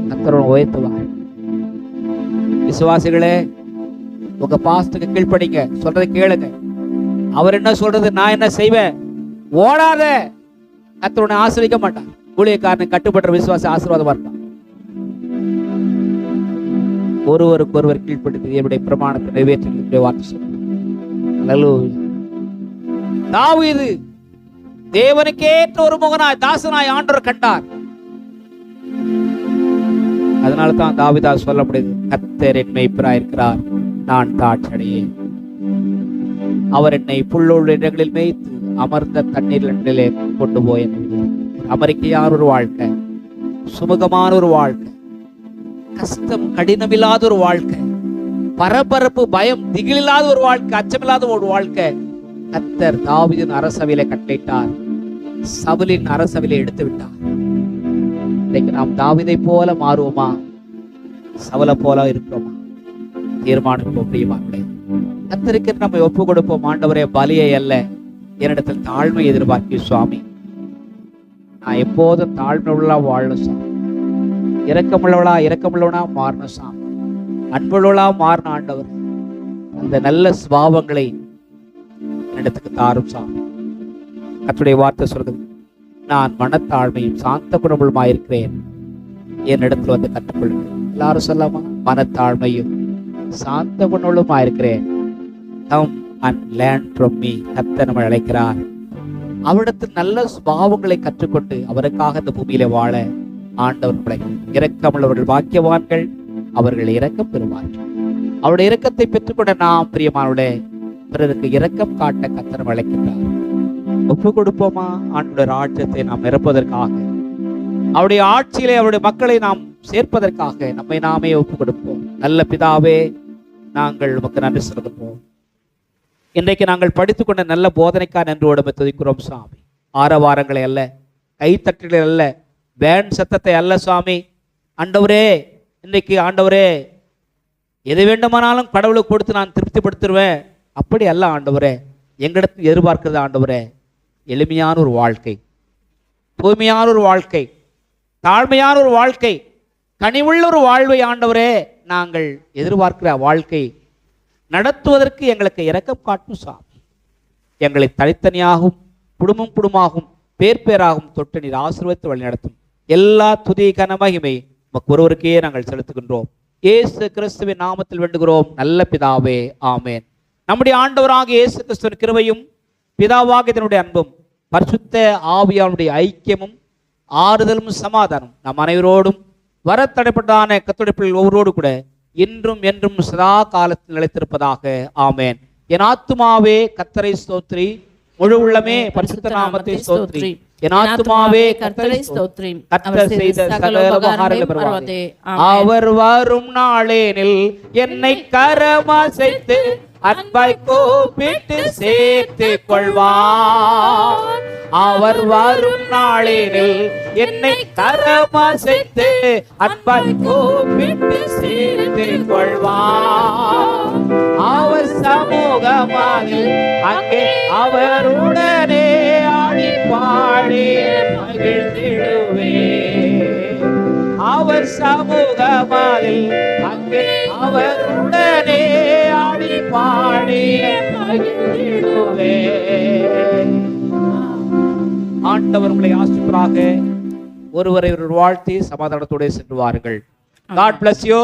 கர்த்தரை உயர்த்துவார். விசுவாசிகளே, உங்க பாஸ்டருக்கு கீழ்ப்படிங்க, சொல்றதை கேளுங்க. அவர் என்ன சொல்றது நான் என்ன செய்வேன், ஓடாத. கர்த்தரை ஆசீர்வதிக்க மாட்டான். ஊழியக்காரனுக்கு கட்டுப்பட்ட விசுவாசி ஆசீர்வாதமா இருப்பான். ஒருவருக்கொருவர் கீழ்ப்படுத்தி என்னுடைய பிரமாணத்தை நிறைவேற்ற வார்த்தை சொல்லுங்க. தாவீது தேவனுக்கேற்ற ஒரு முகனாய் தாசனாய் ஆண்டவர் கண்டார். அதனால தான் தாவீதா சொல்ல முடியுது, கர்த்தர் என் மேய்ப்பராய் இருக்கிறார், நான் தாட்சடையேன். அவர் என்னை புல்லுள்ள இடங்களில் மேய்த்து அமர்ந்த தண்ணீரிலே கொண்டு போய் அமெரிக்கையான ஒரு வாழ்க்கை, சுமூகமான ஒரு வாழ்க்கை, கஷ்டம் கடினமில்லாத ஒரு வாழ்க்கை, பரபரப்பு பயம் திகிலில்லாத ஒரு வாழ்க்கை, அச்சமில்லாத ஒரு வாழ்க்கை கர்த்தர் தாவீதின் அரசவையிலே கட்டளையிட்டார். சவுலின் அரசவையிலே எடுத்து விட்டார். இன்னைக்கு நாம் தாவீதை போல மாறுவோமா, சவுலை போல இருக்கிறோமா? தீர்மானிப்போம் பிரியமானவர்களே. கர்த்தருக்கு நம்ம ஒப்பு கொடுப்போம். ஆண்டவரே, பலியை அல்ல, என்னிடத்தில் தாழ்மை எதிர்பார்க்கிறேன் சுவாமி. நான் எப்போதும் தாழ்மை உள்ளவளா வாழணும் சாமி. இரக்கமுள்ளவனா மாறணும் சாமி. அன்புள்ளவளா மாறணும் ஆண்டவர். அந்த நல்ல சுபாவங்களை என்னிடத்துக்கு தாரும் சாமி. கர்த்தருடைய வார்த்தை சொல்றது, நான் மனத்தாழ்மையும் சாந்த குணமுமாயிருக்கிறேன், என்னிடத்துல வந்து கற்றுக்கொள்கிறேன். எல்லாரும் சொல்லாமா? மனத்தாழ்மையும் சாந்த குணமுமாயிருக்கிறேன். Come and learn from me. கர்த்தர் நம்மை அழைக்கிறார். அவரிடத்தில் நல்ல சுபாவங்களை கற்றுக்கொண்டு அவருக்காக இந்த பூமியில வாழ ஆண்டவர் நம்மளை இரக்கமுள்ளவர்கள் பாக்கியவான்கள், அவர்கள் இரக்கம் பெறுவார்கள். அவருடைய இரக்கத்தை பெற்றுக்கொண்ட நாம் பிரியமானவர்களே, பிறருக்கு இரக்கம் காட்ட கர்த்தர் அழைக்கின்றார். ஒப்பு கொடுப்போமா? ஆண்டவருடைய ராஜ்யத்தை நாம் நிரப்புவதற்காக, அவருடைய ஆட்சியிலே அவருடைய மக்களை நாம் சேர்ப்பதற்காக நம்மை நாமே ஒப்பு கொடுப்போம். நல்ல பிதாவே, நாங்கள் உமக்கு நன்றி செலுத்துவோம். இன்றைக்கு நாங்கள் படித்துக்கொண்ட நல்ல போதனைக்காக நன்றியோடு துதிக்கிறோம் சுவாமி. ஆரவாரங்களை அல்ல, கைத்தட்டுகளை அல்ல, பேண்ட் சத்தத்தை அல்ல சுவாமி. ஆண்டவரே, இன்றைக்கு ஆண்டவரே, எது வேண்டுமானாலும் கடவுளுக்கு கொடுத்து நான் திருப்திப்படுத்திடுவேன், அப்படி அல்ல ஆண்டவரே. எங்களிடத்தில் எதிர்பார்க்கிறது ஆண்டவரே எளிமையான ஒரு வாழ்க்கை, தூய்மையான ஒரு வாழ்க்கை, தாழ்மையான ஒரு வாழ்க்கை, கனிவுள்ள ஒரு வாழ்வை ஆண்டவரே நாங்கள் எதிர்பார்க்கிற வாழ்க்கை நடத்துவதற்கு எங்களுக்கு இரக்கம் காட்டும் சாமி. எங்களை தனித்தனியாகவும் குடும்பம் குடும்பமாகவும் பேர் பேராகவும் தொட்டு நீர் ஆசீர்வதித்து வழி நடத்தும். எல்லா துதி கன மகிமை உமக்கு ஒருவருக்கே நாங்கள் செலுத்துகின்றோம். இயேசு கிறிஸ்துவின் நாமத்தில் வேண்டுகிறோம் நல்ல பிதாவே, ஆமேன். நம்முடைய ஆண்டவராகிய இயேசு கிறிஸ்துவின் கிருபையும் பிதாவாகிய இதனுடைய அன்பும் பரிசுத்த ஆவியானுடைய ஐக்கியமும் ஆறுதலும் சமாதானம் நம் அனைவரோடும் வரத்தடைப்பட்டான கர்த்தருடைய பிள்ளைகள் ஒவ்வொருவரோடு கூட இன்றும் என்றும் சதா காலத்தில் நிலைத்திருப்பதாக, ஆமேன். என் ஆத்துமாவே கர்த்தரை ஸ்தோத்திரி, முழு உள்ளமே பரிசுத்த நாமத்தை ஸ்தோத்திரி. என் ஆத்துமாவே கர்த்தரை ஸ்தோத்திரி. கர்த்தர் செய்த சகல உபகாரங்களை மறவாதே. அவர் வரும் நாளேனில் என்னை கரமசைத்து அன்பாய் கூப்பிட்டு சேர்த்து கொள்வார். அவர் வரும் நாளேனில் என்னை கரமசைத்து அன்பாய் கூப்பிட்டு சேர்த்து கொள்வார். அவர் சமூகமாகில் அங்கே அவருடனே ஆடி பாடி மகிழ்ந்திடுவே. அவர் சமூகமாகில் அங்கே அவருடனே ஆடி பாடி மகிழ்ந்திடுவே. ஆண்டவர் உங்களை ஆசீர்வதிப்பாராக. ஒருவரை வாழ்த்தி சமாதானத்தோடு சென்று வாருங்கள். God bless you.